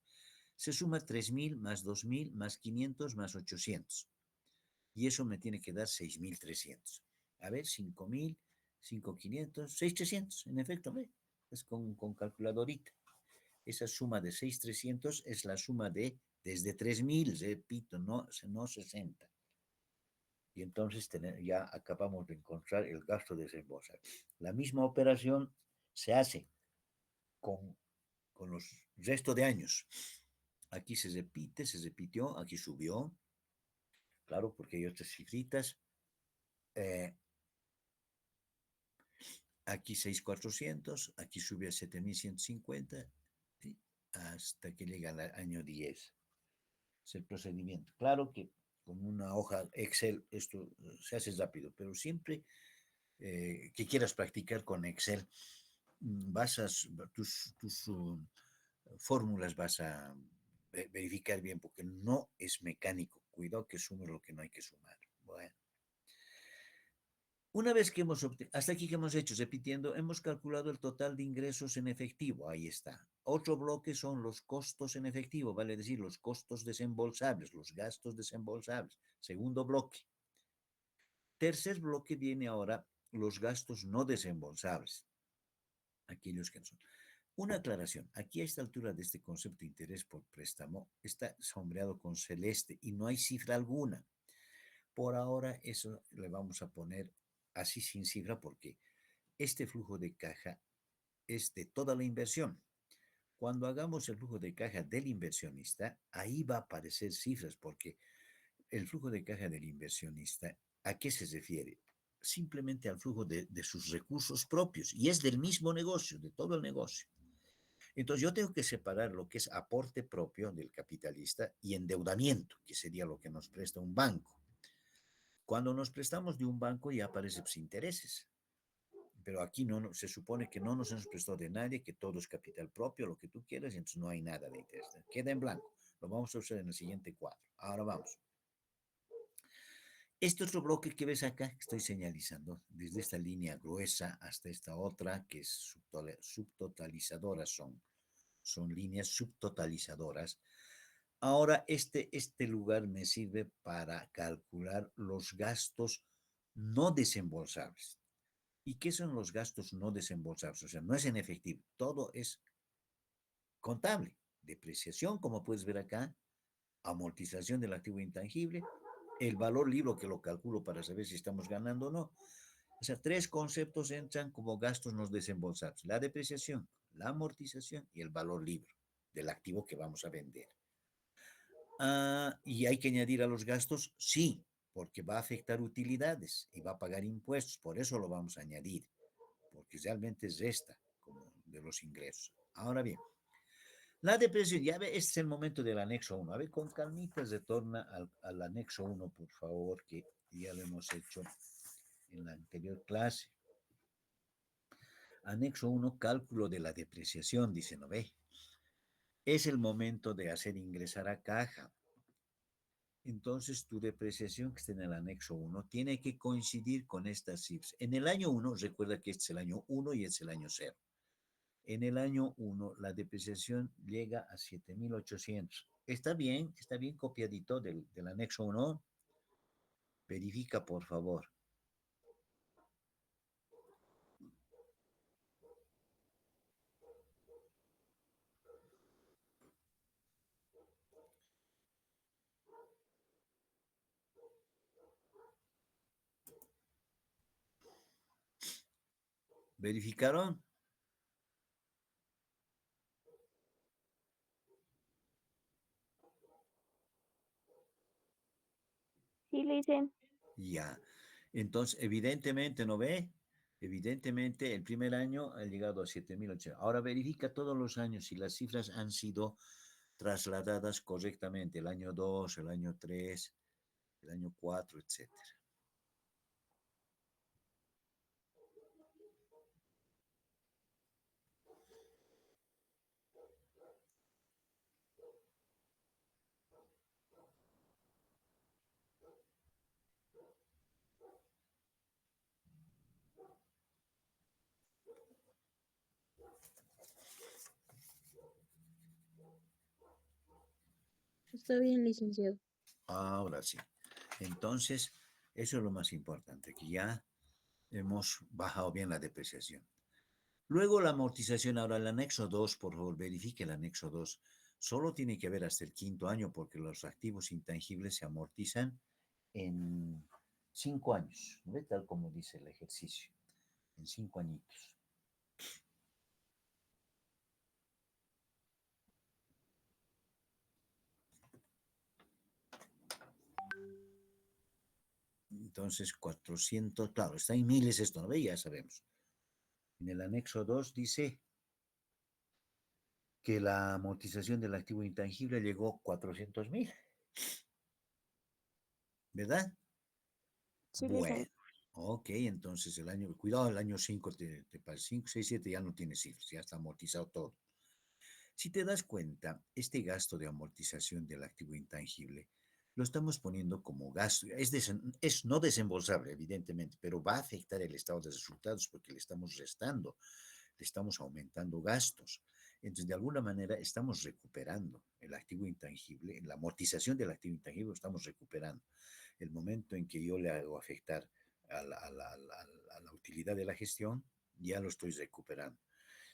Se suma 3.000 más 2.000 más 500 más 800. Y eso me tiene que dar 6.300. A ver, 5.000, 5.500, 6.300, en efecto, ¿ve? Es con calculadorita. Esa suma de 6.300 es la suma de desde 3.000, repito, no 60. Y entonces ya acabamos de encontrar el gasto de desembolsar. La misma operación se hace con, con los restos de años. Aquí se repite, se repitió, aquí subió, claro, porque hay otras cifritas. Aquí 6.400, aquí sube a 7.150, ¿sí? hasta que llega al año 10. Es el procedimiento. Claro que con una hoja Excel esto se hace rápido, pero siempre que quieras practicar con Excel, vas a, tus fórmulas vas a verificar bien, porque no es mecánico. Cuidado que sumes lo que no hay que sumar. Bueno. Una vez que hemos obtenido, hasta aquí que hemos hecho, repitiendo, hemos calculado el total de ingresos en efectivo, ahí está. Otro bloque son los costos en efectivo, vale decir, los costos desembolsables, los gastos desembolsables. Segundo bloque. Tercer bloque viene ahora los gastos no desembolsables, aquellos que no son. Una aclaración, aquí a esta altura de este concepto de interés por préstamo está sombreado con celeste y no hay cifra alguna. Por ahora eso le vamos a poner así sin cifra porque este flujo de caja es de toda la inversión. Cuando hagamos el flujo de caja del inversionista, ahí va a aparecer cifras porque el flujo de caja del inversionista, ¿a qué se refiere? Simplemente al flujo de sus recursos propios y es del mismo negocio, de todo el negocio. Entonces yo tengo que separar lo que es aporte propio del capitalista y endeudamiento, que sería lo que nos presta un banco. Cuando nos prestamos de un banco ya aparecen pues, intereses, pero aquí no, se supone que no nos hemos prestado de nadie, que todo es capital propio, lo que tú quieras, y entonces no hay nada de interés. Queda en blanco. Lo vamos a usar en el siguiente cuadro. Ahora vamos. Este otro bloque que ves acá, que estoy señalizando, desde esta línea gruesa hasta esta otra, que es subtotalizadoras, son líneas subtotalizadoras. Ahora este lugar me sirve para calcular los gastos no desembolsables. ¿Y qué son los gastos no desembolsables? O sea, no es en efectivo, todo es contable. Depreciación, como puedes ver acá, amortización del activo intangible, el valor libro que lo calculo para saber si estamos ganando o no. O sea, tres conceptos entran como gastos no desembolsables: la depreciación, la amortización y el valor libro del activo que vamos a vender. ¿Y hay que añadir a los gastos? Sí, porque va a afectar utilidades y va a pagar impuestos, por eso lo vamos a añadir, porque realmente resta como de los ingresos. Ahora bien, la depresión, ya ve, este es el momento del anexo 1. A ver, con calmita retorna al anexo 1, por favor, que ya lo hemos hecho en la anterior clase. Anexo 1, cálculo de la depreciación, dice, ¿no ve? Es el momento de hacer ingresar a caja. Entonces, tu depreciación que está en el anexo 1 tiene que coincidir con estas cifras. En el año 1, recuerda que este es el año 1 y este es el año 0. En el año 1, la depreciación llega a 7.800. Está bien copiadito del anexo 1. Verifica, por favor. ¿Verificaron? Sí, le dicen. Ya. Entonces, evidentemente, ¿no ve? Evidentemente, el primer año ha llegado a 7.800. Ahora verifica todos los años si las cifras han sido trasladadas correctamente. El año 2, el año 3, el año 4, etcétera. Está bien, licenciado. Ahora sí. Entonces, eso es lo más importante, que ya hemos bajado bien la depreciación. Luego la amortización, ahora el anexo 2, por favor, verifique el anexo 2. Solo tiene que ver hasta el quinto año porque los activos intangibles se amortizan en 5 años, ¿no? Tal como dice el ejercicio, en 5 añitos. Entonces, 400, claro, está en miles esto, ¿no ve? Ya sabemos. En el anexo 2 dice que la amortización del activo intangible llegó a 400.000, ¿verdad? Sí, Bueno, licenciado. ok, entonces cuidado, el año 5, 5, 6, 7 ya no tiene cifras, ya está amortizado todo. Si te das cuenta, este gasto de amortización del activo intangible lo estamos poniendo como gasto. Es no desembolsable, evidentemente, pero va a afectar el estado de resultados porque le estamos restando, le estamos aumentando gastos. Entonces, de alguna manera, estamos recuperando el activo intangible, la amortización del activo intangible lo estamos recuperando. El momento en que yo le hago afectar a la utilidad de la gestión, ya lo estoy recuperando.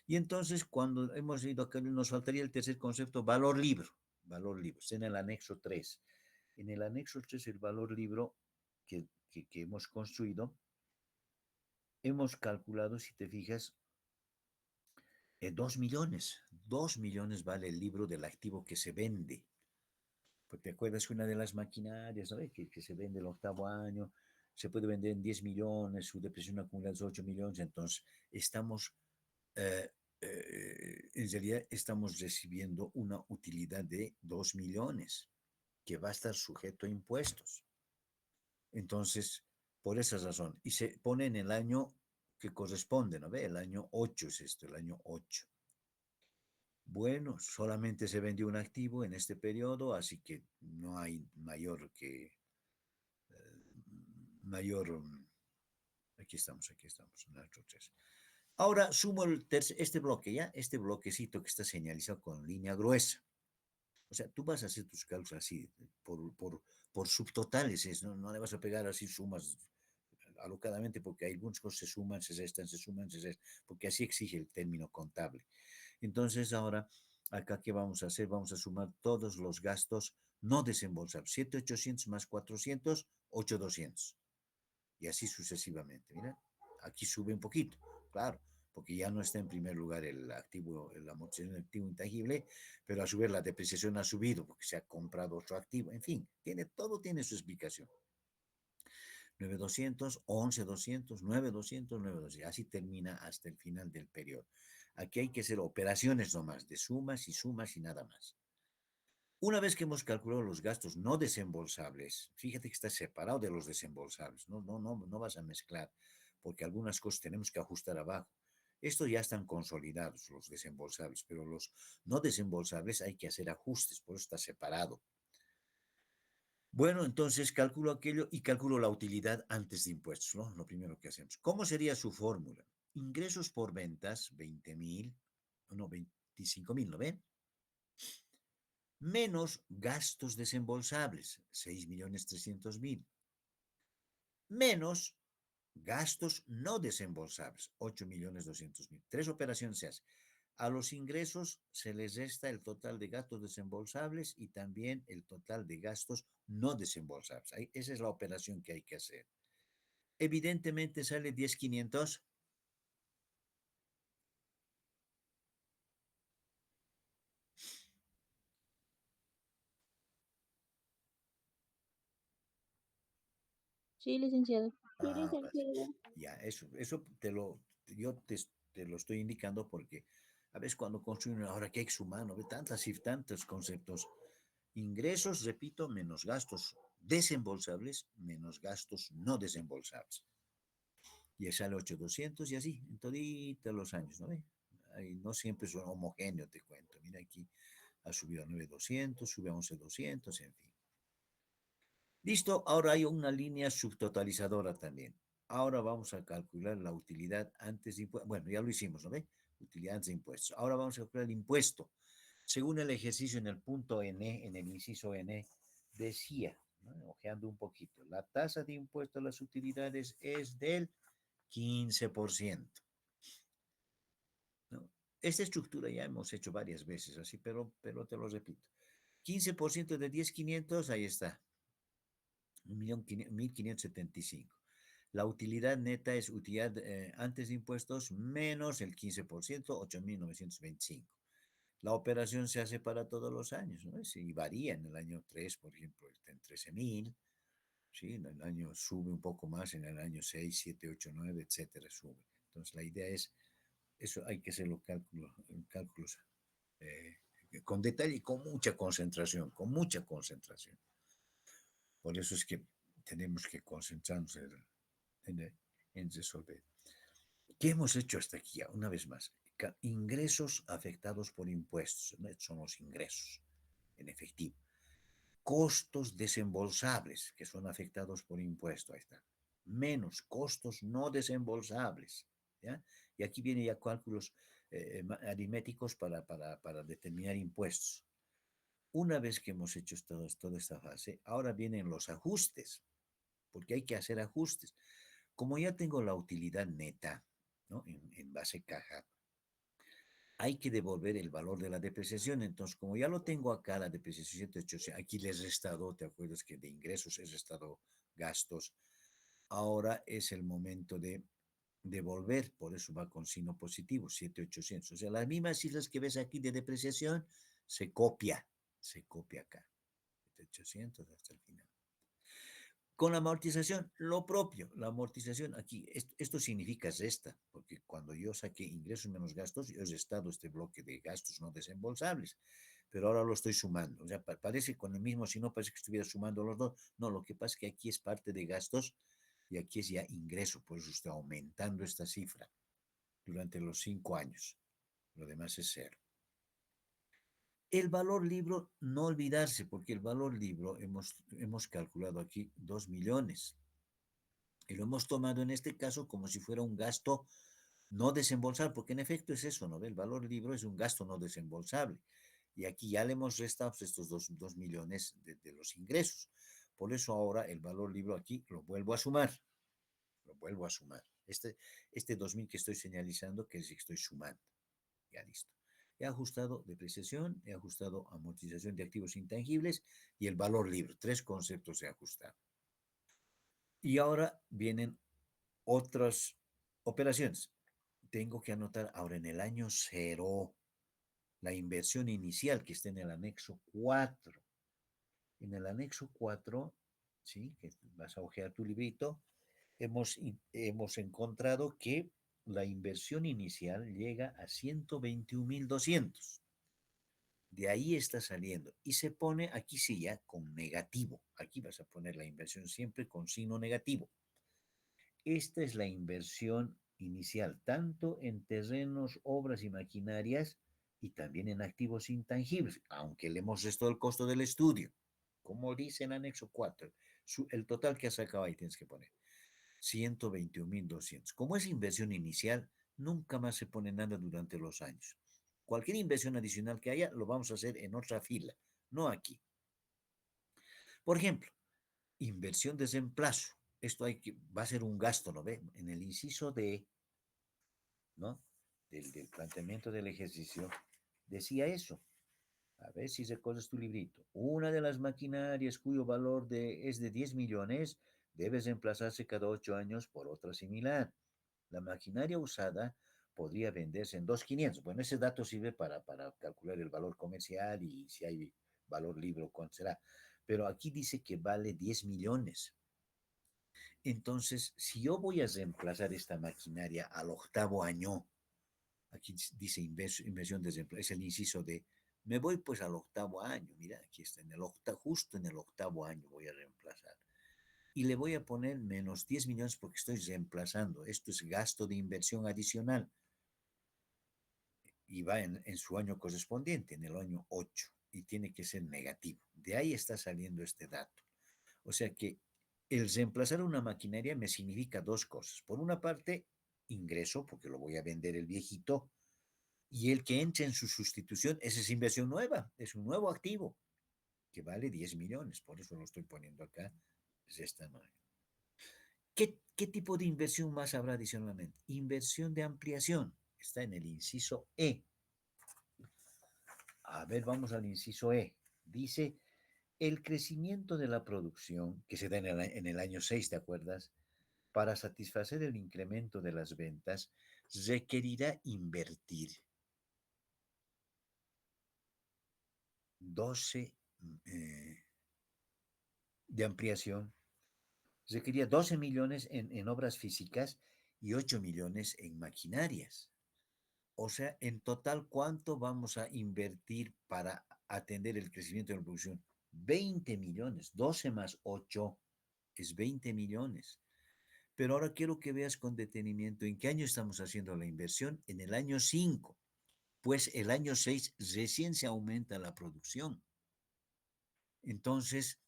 Y entonces, cuando hemos ido acá, nos faltaría el tercer concepto, valor libro. Valor libro, está en el anexo 3. En el anexo 3, el valor libro que hemos construido, hemos calculado, si te fijas, 2 millones. 2 millones vale el libro del activo que se vende. Pues te acuerdas que una de las maquinarias, ¿no? que se vende el octavo año, se puede vender en 10 millones, su depreciación acumulada es 8 millones, entonces estamos eh, en realidad estamos recibiendo una utilidad de 2 millones que va a estar sujeto a impuestos. Entonces, por esa razón, y se pone en el año que corresponde, ¿no ve? El año 8 es esto, el año 8. Bueno, solamente se vendió un activo en este periodo, así que no hay mayor, aquí estamos, en el 3. Ahora sumo este bloque, ¿ya? Este bloquecito que está señalizado con línea gruesa. O sea, tú vas a hacer tus cálculos así, por subtotales, no le vas a pegar así sumas alocadamente, porque hay algunas cosas se suman, se restan, se suman, se restan, porque así exige el término contable. Entonces, ahora, acá, ¿qué vamos a hacer? Vamos a sumar todos los gastos no desembolsables. 7.800 más 400, 8.200. Y así sucesivamente. Mira, aquí sube un poquito, claro, porque ya no está en primer lugar el activo, la amortización del activo intangible, pero a su vez la depreciación ha subido porque se ha comprado otro activo. En fin, todo tiene su explicación. 9.200, 11.200, 9.200, 9.200. Así termina hasta el final del periodo. Aquí hay que hacer operaciones nomás, de sumas y sumas y nada más. Una vez que hemos calculado los gastos no desembolsables, fíjate que está separado de los desembolsables, no vas a mezclar, porque algunas cosas tenemos que ajustar abajo. Estos ya están consolidados, los desembolsables, pero los no desembolsables hay que hacer ajustes, por eso está separado. Bueno, entonces calculo aquello y calculo la utilidad antes de impuestos, ¿no? Lo primero que hacemos. ¿Cómo sería su fórmula? Ingresos por ventas, 20.000, no, 25.000, ¿no ven? Menos gastos desembolsables, 6.300.000, menos gastos no desembolsables, 8.200.000. Tres operaciones se hacen. A los ingresos se les resta el total de gastos desembolsables y también el total de gastos no desembolsables. Esa es la operación que hay que hacer. Evidentemente sale 10.500. Sí, licenciado. Ahora sí. Ya, eso yo te lo estoy indicando porque a veces cuando construyen, ahora que hay que sumar, ¿no? Ve tantas y tantos conceptos. Ingresos, repito, menos gastos desembolsables, menos gastos no desembolsables. Y sale 8.200 y así, en todito los años, ¿no ve? Ahí no siempre es homogéneo, te cuento. Mira aquí, ha subido a 9.200, sube a 11.200, en fin. Listo, ahora hay una línea subtotalizadora también. Ahora vamos a calcular la utilidad antes de impuestos. Bueno, ya lo hicimos, ¿no ve? Utilidad antes de impuestos. Ahora vamos a calcular el impuesto. Según el ejercicio en el punto N, en el inciso N, decía, ¿no? Ojeando un poquito, la tasa de impuesto a las utilidades es del 15%. ¿No? Esta estructura ya hemos hecho varias veces así, pero te lo repito. 15% de 10.500, ahí está. 1.575. La utilidad neta es utilidad antes de impuestos menos el 15%, 8.925. La operación se hace para todos los años, ¿no? Y varía en el año 3, por ejemplo, está en 13.000, ¿sí? En el año sube un poco más, en el año 6, 7, 8, 9, etcétera, sube. Entonces la idea es, eso hay que hacer los cálculos eh, con detalle y con mucha concentración, con mucha concentración. Por eso es que tenemos que concentrarnos en, en resolver. ¿Qué hemos hecho hasta aquí? Una vez más, ingresos afectados por impuestos, ¿no? Son los ingresos en efectivo. Costos desembolsables que son afectados por impuesto, ahí está. Menos costos no desembolsables, ¿ya? Y aquí vienen ya cálculos aritméticos para determinar impuestos. Una vez que hemos hecho toda esta fase, ahora vienen los ajustes, porque hay que hacer ajustes. Como ya tengo la utilidad neta, ¿no? En base caja, hay que devolver el valor de la depreciación. Entonces, como ya lo tengo acá, la depreciación 7,800, aquí les he restado, ¿te acuerdas que de ingresos he restado gastos? Ahora es el momento de devolver, por eso va con signo positivo, 7,800. O sea, las mismas cifras que ves aquí de depreciación, se copia acá, 7,800 hasta el final. Con la amortización, lo propio, la amortización aquí, esto significa resta, porque cuando yo saqué ingresos menos gastos, yo he restado este bloque de gastos no desembolsables, pero ahora lo estoy sumando. O sea, parece con el mismo, si no parece que estuviera sumando los dos. No, lo que pasa es que aquí es parte de gastos y aquí es ya ingreso, por eso está aumentando esta cifra durante los 5 años. Lo demás es cero. El valor libro, no olvidarse, porque el valor libro hemos calculado aquí 2 millones. Y lo hemos tomado en este caso como si fuera un gasto no desembolsable, porque en efecto es eso, ¿no? El valor libro es un gasto no desembolsable. Y aquí ya le hemos restado estos 2 millones de los ingresos. Por eso ahora el valor libro aquí lo vuelvo a sumar. Lo vuelvo a sumar. Este 2.000 que estoy señalizando, que es que estoy sumando. Ya listo. He ajustado depreciación, he ajustado amortización de activos intangibles y el valor libre. 3 conceptos he ajustado. Y ahora vienen otras operaciones. Tengo que anotar ahora en el año 0 la inversión inicial que está en el anexo 4. En el anexo 4, ¿sí? Que vas a ojear tu librito, hemos encontrado que la inversión inicial llega a 121.200. De ahí está saliendo y se pone aquí sí ya con negativo. Aquí vas a poner la inversión siempre con signo negativo. Esta es la inversión inicial, tanto en terrenos, obras y maquinarias y también en activos intangibles, aunque le hemos restado el costo del estudio. Como dice en anexo 4, el total que has sacado ahí tienes que poner 121.200. Como es inversión inicial, nunca más se pone nada durante los años. Cualquier inversión adicional que haya, lo vamos a hacer en otra fila, no aquí. Por ejemplo, inversión de reemplazo. Esto va a ser un gasto, ¿no ve? En el inciso D, ¿no? Del planteamiento del ejercicio, decía eso. A ver si recuerdas tu librito. Una de las maquinarias cuyo valor es de 10 millones debe reemplazarse cada 8 años por otra similar. La maquinaria usada podría venderse en 2.500. Bueno, ese dato sirve para calcular el valor comercial y si hay valor libre, cuánto será. Pero aquí dice que vale 10 millones. Entonces, si yo voy a reemplazar esta maquinaria al 8.º año, aquí dice inversión de reemplazo, es el inciso de, me voy pues al 8.º año, mira, aquí está, justo en el 8.º año voy a reemplazar. Y le voy a poner menos 10 millones porque estoy reemplazando. Esto es gasto de inversión adicional. Y va en su año correspondiente, en el año 8, y tiene que ser negativo. De ahí está saliendo este dato. O sea que el reemplazar una maquinaria me significa dos cosas. Por una parte, ingreso, porque lo voy a vender el viejito, y el que entre en su sustitución, esa es inversión nueva, es un nuevo activo que vale 10 millones. Por eso lo estoy poniendo acá. Es esta manera. ¿Qué tipo de inversión más habrá adicionalmente? Inversión de ampliación. Está en el inciso E. A ver, vamos al inciso E. Dice, el crecimiento de la producción, que se da en el año 6, ¿te acuerdas? Para satisfacer el incremento de las ventas, requerirá invertir 12 de ampliación, requería 12 millones en obras físicas y 8 millones en maquinarias. O sea, en total, ¿cuánto vamos a invertir para atender el crecimiento de la producción? 20 millones, 12 más 8 es 20 millones. Pero ahora quiero que veas con detenimiento en qué año estamos haciendo la inversión. En el año 5, pues el año 6 recién se aumenta la producción. Entonces,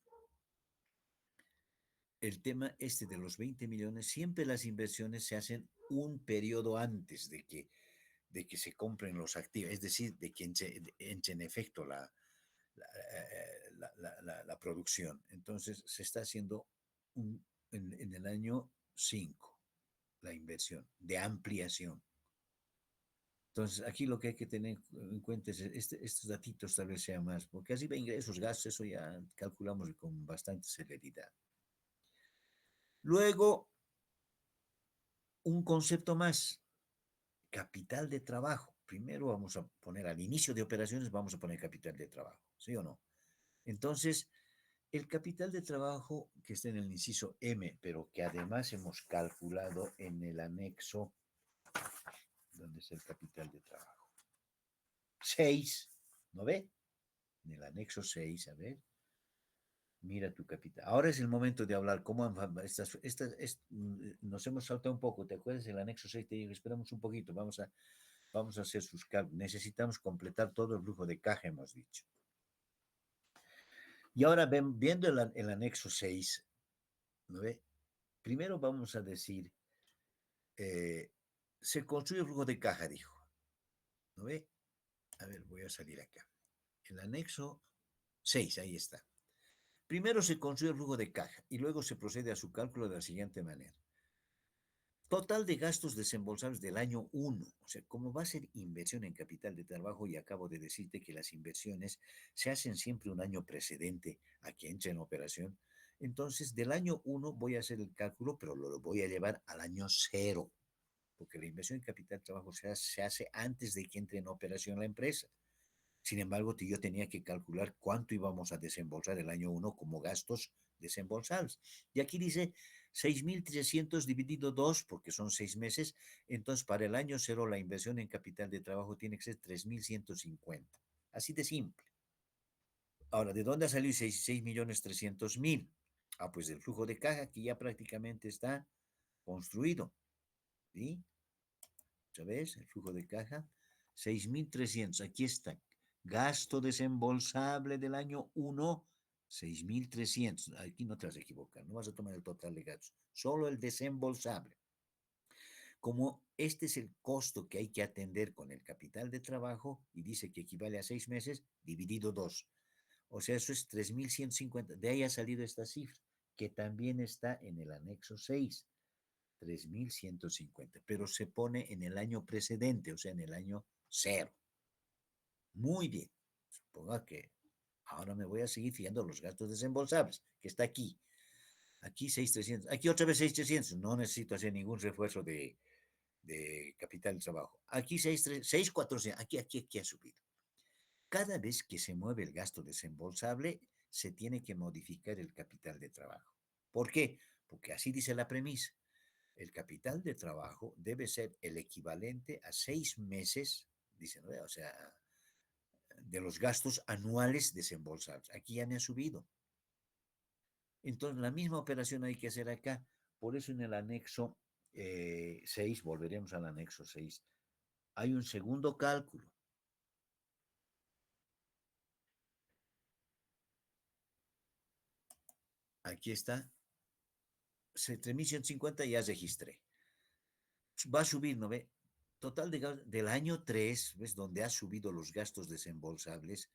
el tema este de los 20 millones, siempre las inversiones se hacen un periodo antes de que se compren los activos, es decir, de que entre en efecto la producción. Entonces, se está haciendo en el año 5 la inversión de ampliación. Entonces, aquí lo que hay que tener en cuenta es estos datitos tal vez sea más, porque así va ingresos, gastos, eso ya calculamos con bastante celeridad. Luego, un concepto más, capital de trabajo. Primero vamos a poner al inicio de operaciones, vamos a poner capital de trabajo, ¿sí o no? Entonces, el capital de trabajo que está en el inciso M, pero que además hemos calculado en el anexo, ¿dónde está el capital de trabajo? 6, ¿no ve? En el anexo 6, a ver, mira tu capital. Ahora es el momento de hablar cómo nos hemos saltado un poco, ¿te acuerdas? El anexo 6 te digo, esperamos un poquito, vamos a hacer sus cálculos. Necesitamos completar todo el flujo de caja, hemos dicho. Y ahora viendo el anexo 6, ¿no ve? Primero vamos a decir, se construye el flujo de caja, dijo, ¿no ve? A ver, voy a salir acá. El anexo 6, ahí está. Primero se construye el flujo de caja y luego se procede a su cálculo de la siguiente manera. Total de gastos desembolsables del año 1. O sea, como va a ser inversión en capital de trabajo, y acabo de decirte que las inversiones se hacen siempre un año precedente a que entre en operación. Entonces, del año 1 voy a hacer el cálculo, pero lo voy a llevar al año 0, porque la inversión en capital de trabajo se hace antes de que entre en operación la empresa. Sin embargo, yo tenía que calcular cuánto íbamos a desembolsar el año 1 como gastos desembolsables. Y aquí dice 6.300 dividido 2, porque son 6 meses. Entonces, para el año 0, la inversión en capital de trabajo tiene que ser 3.150. Así de simple. Ahora, ¿de dónde ha salido 6.300.000? Ah, pues del flujo de caja que ya prácticamente está construido. ¿Sí? ¿Sabes? El flujo de caja. 6.300. Aquí está. Gasto desembolsable del año 1, 6.300. Aquí no te vas a equivocar, no vas a tomar el total de gastos, solo el desembolsable. Como este es el costo que hay que atender con el capital de trabajo y dice que equivale a 6 meses, dividido 2. O sea, eso es 3.150. De ahí ha salido esta cifra, que también está en el anexo 6, 3.150, pero se pone en el año precedente, o sea, en el año 0. Muy bien. Suponga que ahora me voy a seguir fijando los gastos desembolsables, que está aquí. Aquí 6.300. Aquí otra vez 6.300. No necesito hacer ningún refuerzo de capital de trabajo. Aquí 6.400. Aquí ha subido. Cada vez que se mueve el gasto desembolsable, se tiene que modificar el capital de trabajo. ¿Por qué? Porque así dice la premisa. El capital de trabajo debe ser el equivalente a 6 meses, dice, ¿no? O sea, de los gastos anuales desembolsados. Aquí ya me ha subido. Entonces, la misma operación hay que hacer acá. Por eso en el anexo 6, volveremos al anexo 6, hay un segundo cálculo. Aquí está. 3.150 ya registré. Va a subir, ¿no ve? Total del año 3, ¿ves? Donde ha subido los gastos desembolsables.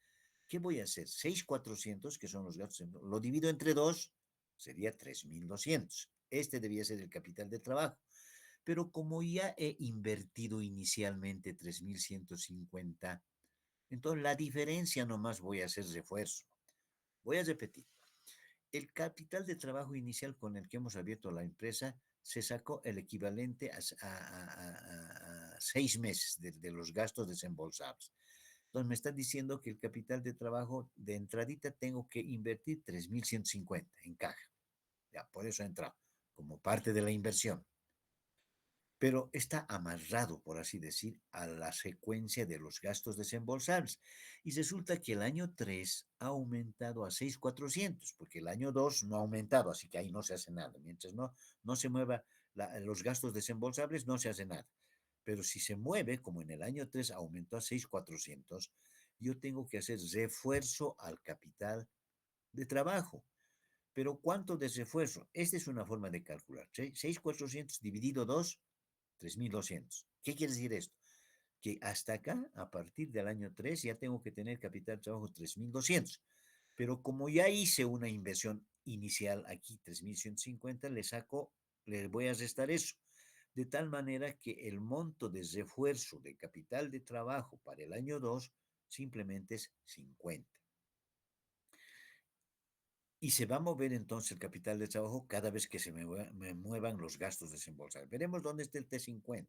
¿Qué voy a hacer? 6.400, que son los gastos, lo divido entre 2, sería 3.200. Este debía ser el capital de trabajo. Pero como ya he invertido inicialmente 3.150, entonces la diferencia nomás voy a hacer refuerzo. Voy a repetir. El capital de trabajo inicial con el que hemos abierto la empresa se sacó el equivalente a 6 meses de los gastos desembolsables. Entonces me están diciendo que el capital de trabajo de entradita tengo que invertir 3.150 en caja. Ya, por eso ha entrado, como parte de la inversión. pero está amarrado, por así decir, a la secuencia de los gastos desembolsables. Y resulta que el año 3 ha aumentado a 6.400, porque el año 2 no ha aumentado, así que ahí no se hace nada. Mientras no se mueva los gastos desembolsables, no se hace nada. Pero si se mueve, como en el año 3 aumentó a 6.400, yo tengo que hacer refuerzo al capital de trabajo. Pero ¿cuánto de refuerzo? Esta es una forma de calcular. 6.400 dividido 2, 3.200. ¿Qué quiere decir esto? Que hasta acá, a partir del año 3, ya tengo que tener capital de trabajo 3.200. Pero como ya hice una inversión inicial aquí, 3.150, le voy a restar eso. De tal manera que el monto de refuerzo de capital de trabajo para el año 2 simplemente es 50. Y se va a mover entonces el capital de trabajo cada vez que me muevan los gastos desembolsables. Veremos dónde está el T50.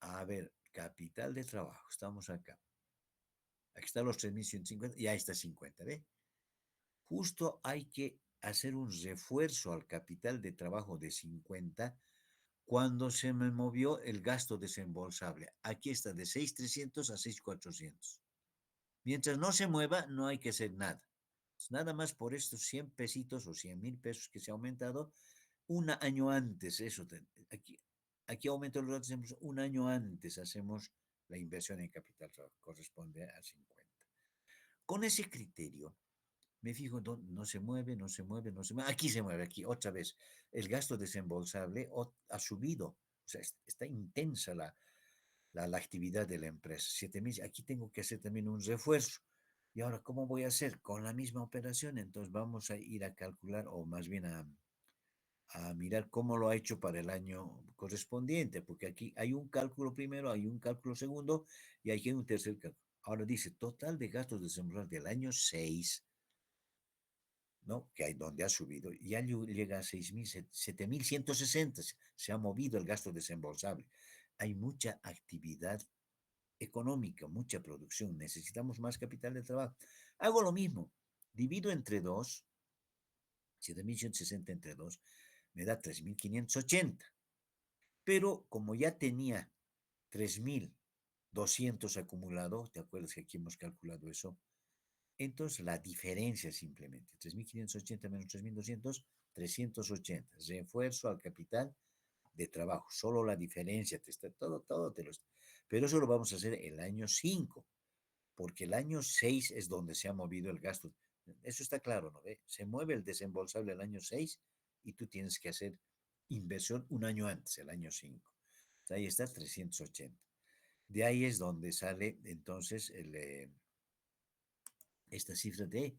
A ver, capital de trabajo, estamos acá. Aquí están los 3.150 y ahí está 50, ¿ve? Justo hay que hacer un refuerzo al capital de trabajo de 50 cuando se me movió el gasto desembolsable. Aquí está de 6.300 a 6.400. Mientras no se mueva, no hay que hacer nada. Nada más por estos 100 pesitos o 100.000 pesos que se ha aumentado un año antes. Aquí aumento los datos, un año antes hacemos la inversión en capital, corresponde a 50. Con ese criterio, me fijo, no se mueve, no se mueve, no se mueve. Aquí se mueve, aquí otra vez. El gasto desembolsable ha subido. O sea, está intensa la actividad de la empresa. 7.000, aquí tengo que hacer también un refuerzo. Y ahora, ¿cómo voy a hacer? Con la misma operación, entonces vamos a ir a calcular, o más bien a mirar cómo lo ha hecho para el año correspondiente, porque aquí hay un cálculo primero, hay un cálculo segundo y aquí hay un tercer cálculo. Ahora dice, total de gastos desembolsables del año 6, ¿no? Que hay donde ha subido, ya llega a 7.160, se ha movido el gasto desembolsable. Hay mucha actividad económica, mucha producción, necesitamos más capital de trabajo. Hago lo mismo, divido entre 2, 7.160 entre 2, me da 3.580. Pero como ya tenía 3.200 acumulado, ¿te acuerdas que aquí hemos calculado eso? Entonces la diferencia simplemente, 3.580 menos 3.200, 380. Refuerzo al capital de trabajo, solo la diferencia, todo te lo está. Pero eso lo vamos a hacer el año 5, porque el año 6 es donde se ha movido el gasto. Eso está claro, ¿no ve? Se mueve el desembolsable el año 6 y tú tienes que hacer inversión un año antes, el año 5. Ahí está 380. De ahí es donde sale entonces esta cifra de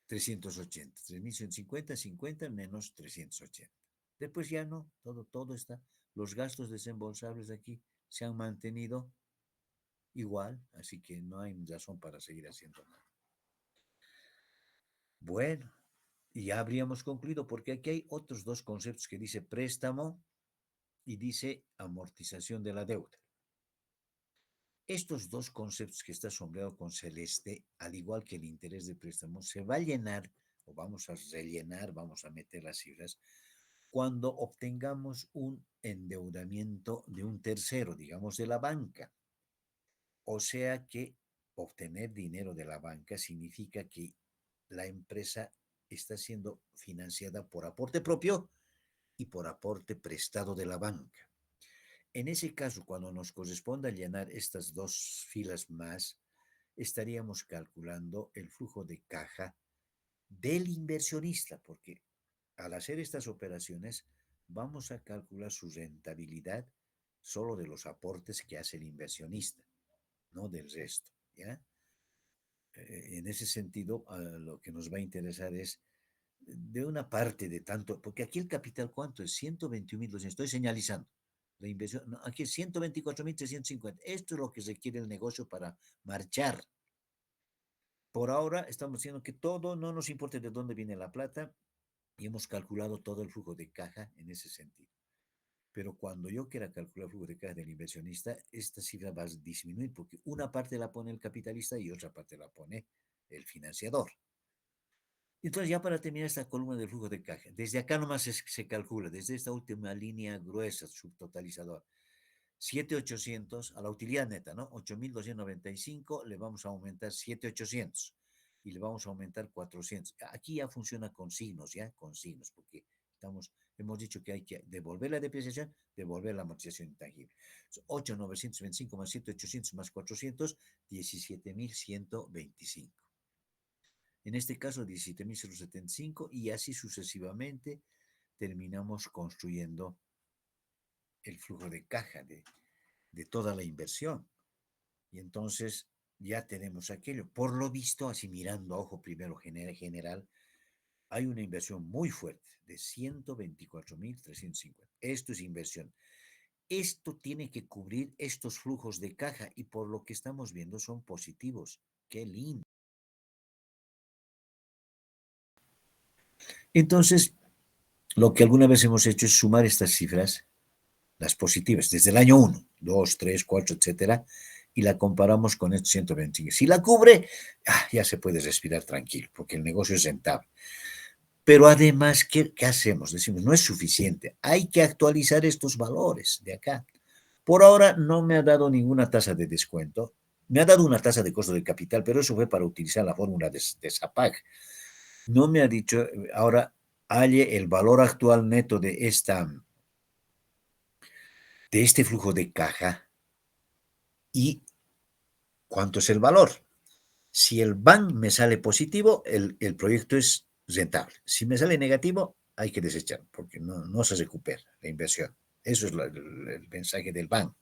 380. 3.150, 50 menos 380. Después ya no, todo está. Los gastos desembolsables aquí se han mantenido igual, así que no hay razón para seguir haciendo nada. Bueno, y ya habríamos concluido, porque aquí hay otros dos conceptos que dice préstamo y dice amortización de la deuda. Estos dos conceptos que está sombreado con celeste, al igual que el interés de préstamo, se va a llenar, o vamos a rellenar, vamos a meter las cifras, cuando obtengamos un endeudamiento de un tercero, digamos de la banca. O sea que obtener dinero de la banca significa que la empresa está siendo financiada por aporte propio y por aporte prestado de la banca. En ese caso, cuando nos corresponda llenar estas dos filas más, estaríamos calculando el flujo de caja del inversionista, porque al hacer estas operaciones vamos a calcular su rentabilidad solo de los aportes que hace el inversionista, no del resto, ¿ya? En ese sentido, lo que nos va a interesar es de una parte de tanto, porque aquí el capital, ¿cuánto es? 121.200, estoy señalizando. La inversión, no, aquí es 124.350. Esto es lo que requiere el negocio para marchar. Por ahora estamos diciendo que todo, no nos importa de dónde viene la plata y hemos calculado todo el flujo de caja en ese sentido. Pero cuando yo quiera calcular el flujo de caja del inversionista, esta cifra va a disminuir porque una parte la pone el capitalista y otra parte la pone el financiador. Entonces, ya para terminar esta columna del flujo de caja, desde acá nomás se calcula, desde esta última línea gruesa, subtotalizador, 7.800 a la utilidad neta, ¿no? 8.295, le vamos a aumentar 7.800 y le vamos a aumentar 400. Aquí ya funciona con signos, ¿ya? Con signos, porque hemos dicho que hay que devolver la depreciación, devolver la amortización intangible. 8.925 más 7.800 más 400, 17.125. En este caso, 17.075 y así sucesivamente terminamos construyendo el flujo de caja de toda la inversión. Y entonces ya tenemos aquello. Por lo visto, así mirando a ojo primero general, hay una inversión muy fuerte de 124.350. Esto es inversión. Esto tiene que cubrir estos flujos de caja y por lo que estamos viendo son positivos. Qué lindo. Entonces, lo que alguna vez hemos hecho es sumar estas cifras, las positivas, desde el año 1, 2, 3, 4, etcétera, y la comparamos con estos 125. Si la cubre, ya se puede respirar tranquilo, porque el negocio es rentable. Pero además, ¿qué hacemos? Decimos, no es suficiente, hay que actualizar estos valores de acá. Por ahora no me ha dado ninguna tasa de descuento, me ha dado una tasa de costo de capital, pero eso fue para utilizar la fórmula de SAPAC. No me ha dicho, ahora halle el valor actual neto de este flujo de caja y cuánto es el valor. Si el BAN me sale positivo, el proyecto es rentable. Si me sale negativo, hay que desechar, porque no se recupera la inversión. Eso es el mensaje del BAN.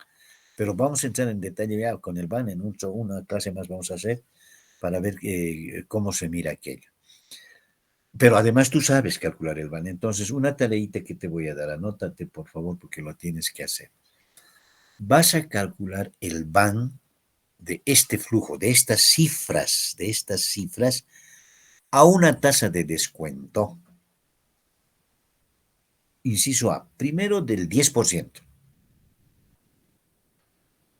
Pero vamos a entrar en detalle ya con el BAN, en una clase más vamos a hacer para ver cómo se mira aquello. Pero además tú sabes calcular el BAN. Entonces, una tareita que te voy a dar, anótate por favor, porque lo tienes que hacer. Vas a calcular el BAN de este flujo, de estas cifras, a una tasa de descuento. Inciso A, primero del 10%.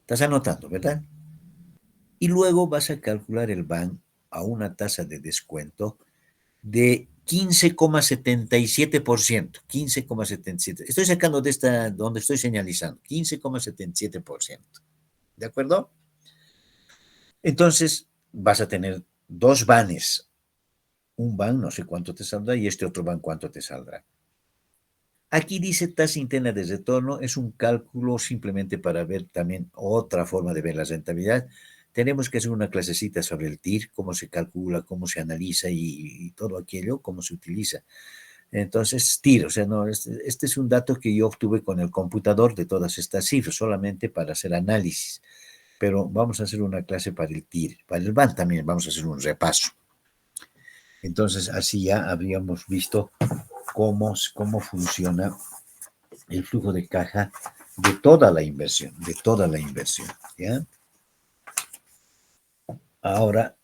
Estás anotando, ¿verdad? Y luego vas a calcular el BAN a una tasa de descuento de 15,77%. 15,77%. Estoy sacando de esta, donde estoy señalizando, 15,77%. ¿De acuerdo? Entonces, vas a tener dos BANes. Un BAN, no sé cuánto te saldrá, y este otro BAN, cuánto te saldrá. Aquí dice tasa interna de retorno, es un cálculo simplemente para ver también otra forma de ver la rentabilidad. Tenemos que hacer una clasecita sobre el TIR, cómo se calcula, cómo se analiza y todo aquello, cómo se utiliza. Entonces, TIR, o sea, no, este es un dato que yo obtuve con el computador de todas estas cifras, solamente para hacer análisis. Pero vamos a hacer una clase para el TIR. Para el BAN también vamos a hacer un repaso. Entonces, así ya habríamos visto cómo funciona el flujo de caja de toda la inversión, ¿ya? Ahora,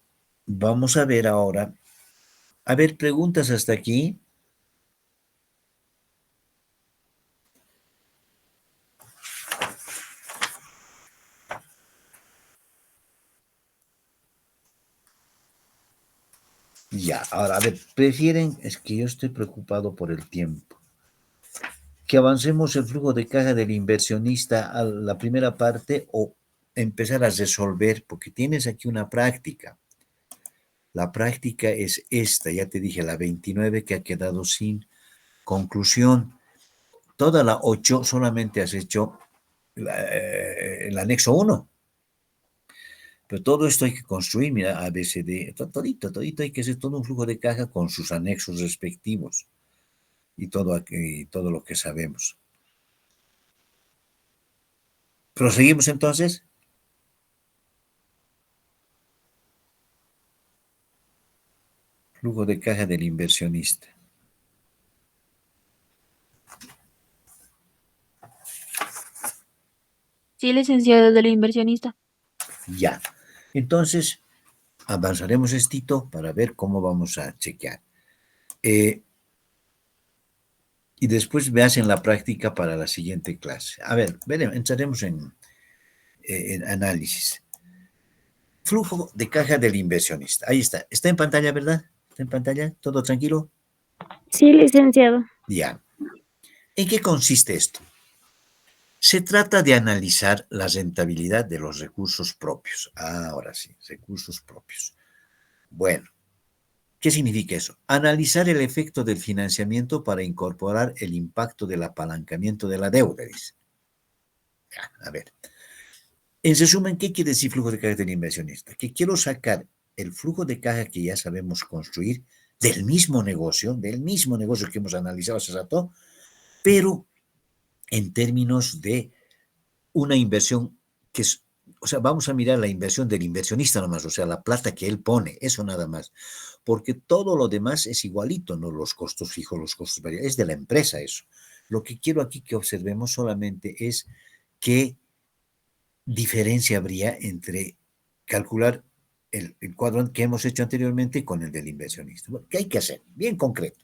vamos a ver ahora, preguntas hasta aquí. Ya, ahora, prefieren, es que yo estoy preocupado por el tiempo, que avancemos el flujo de caja del inversionista a la primera parte o empezar a resolver, porque tienes aquí una práctica. La práctica es esta, ya te dije, la 29 que ha quedado sin conclusión. Toda la 8 solamente has hecho el anexo 1. Pero todo esto hay que construir, mira, ABCD, todito hay que hacer todo un flujo de caja con sus anexos respectivos y todo lo que sabemos. ¿Proseguimos entonces? Flujo de caja del inversionista. Sí, licenciado del inversionista. Ya. Entonces, avanzaremos estito para ver cómo vamos a chequear. Y después me hacen la práctica para la siguiente clase. A ver, entraremos en análisis. Flujo de caja del inversionista. Ahí está. Está en pantalla, ¿verdad? ¿Está en pantalla? ¿Todo tranquilo? Sí, licenciado. Ya. ¿En qué consiste esto? Se trata de analizar la rentabilidad de los recursos propios. Ahora sí, recursos propios. Bueno, ¿qué significa eso? Analizar el efecto del financiamiento para incorporar el impacto del apalancamiento de la deuda, dice. Ya, a ver. En resumen, ¿qué quiere decir flujo de caja del inversionista? Que quiero sacar el flujo de caja que ya sabemos construir del mismo negocio que hemos analizado hace rato, pero en términos de una inversión que es, o sea, vamos a mirar la inversión del inversionista nomás, o sea, la plata que él pone, eso nada más, porque todo lo demás es igualito, no los costos fijos, los costos variables, es de la empresa eso. Lo que quiero aquí que observemos solamente es qué diferencia habría entre calcular el cuadro que hemos hecho anteriormente con el del inversionista. Bueno, ¿qué hay que hacer? Bien concreto.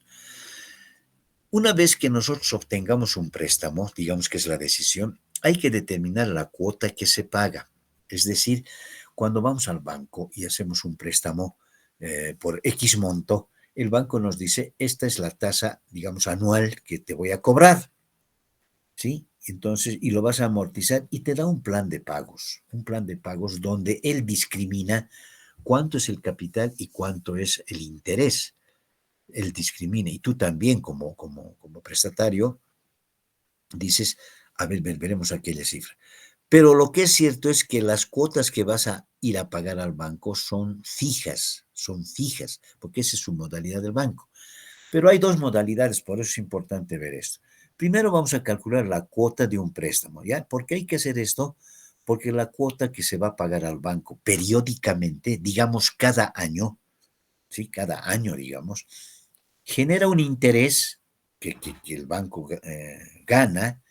Una vez que nosotros obtengamos un préstamo, digamos que es la decisión, hay que determinar la cuota que se paga. Es decir, cuando vamos al banco y hacemos un préstamo por X monto, el banco nos dice, esta es la tasa, digamos, anual que te voy a cobrar, ¿sí? Entonces, y lo vas a amortizar y te da un plan de pagos donde él discrimina cuánto es el capital y cuánto es el interés. Él discrimina y tú también como prestatario dices, a ver, veremos aquella cifra. Pero lo que es cierto es que las cuotas que vas a ir a pagar al banco son fijas, porque esa es su modalidad del banco. Pero hay dos modalidades, por eso es importante ver esto. Primero vamos a calcular la cuota de un préstamo, ¿ya? ¿Por qué hay que hacer esto? Porque la cuota que se va a pagar al banco periódicamente, digamos cada año, ¿sí? Cada año, digamos, genera un interés que el banco gana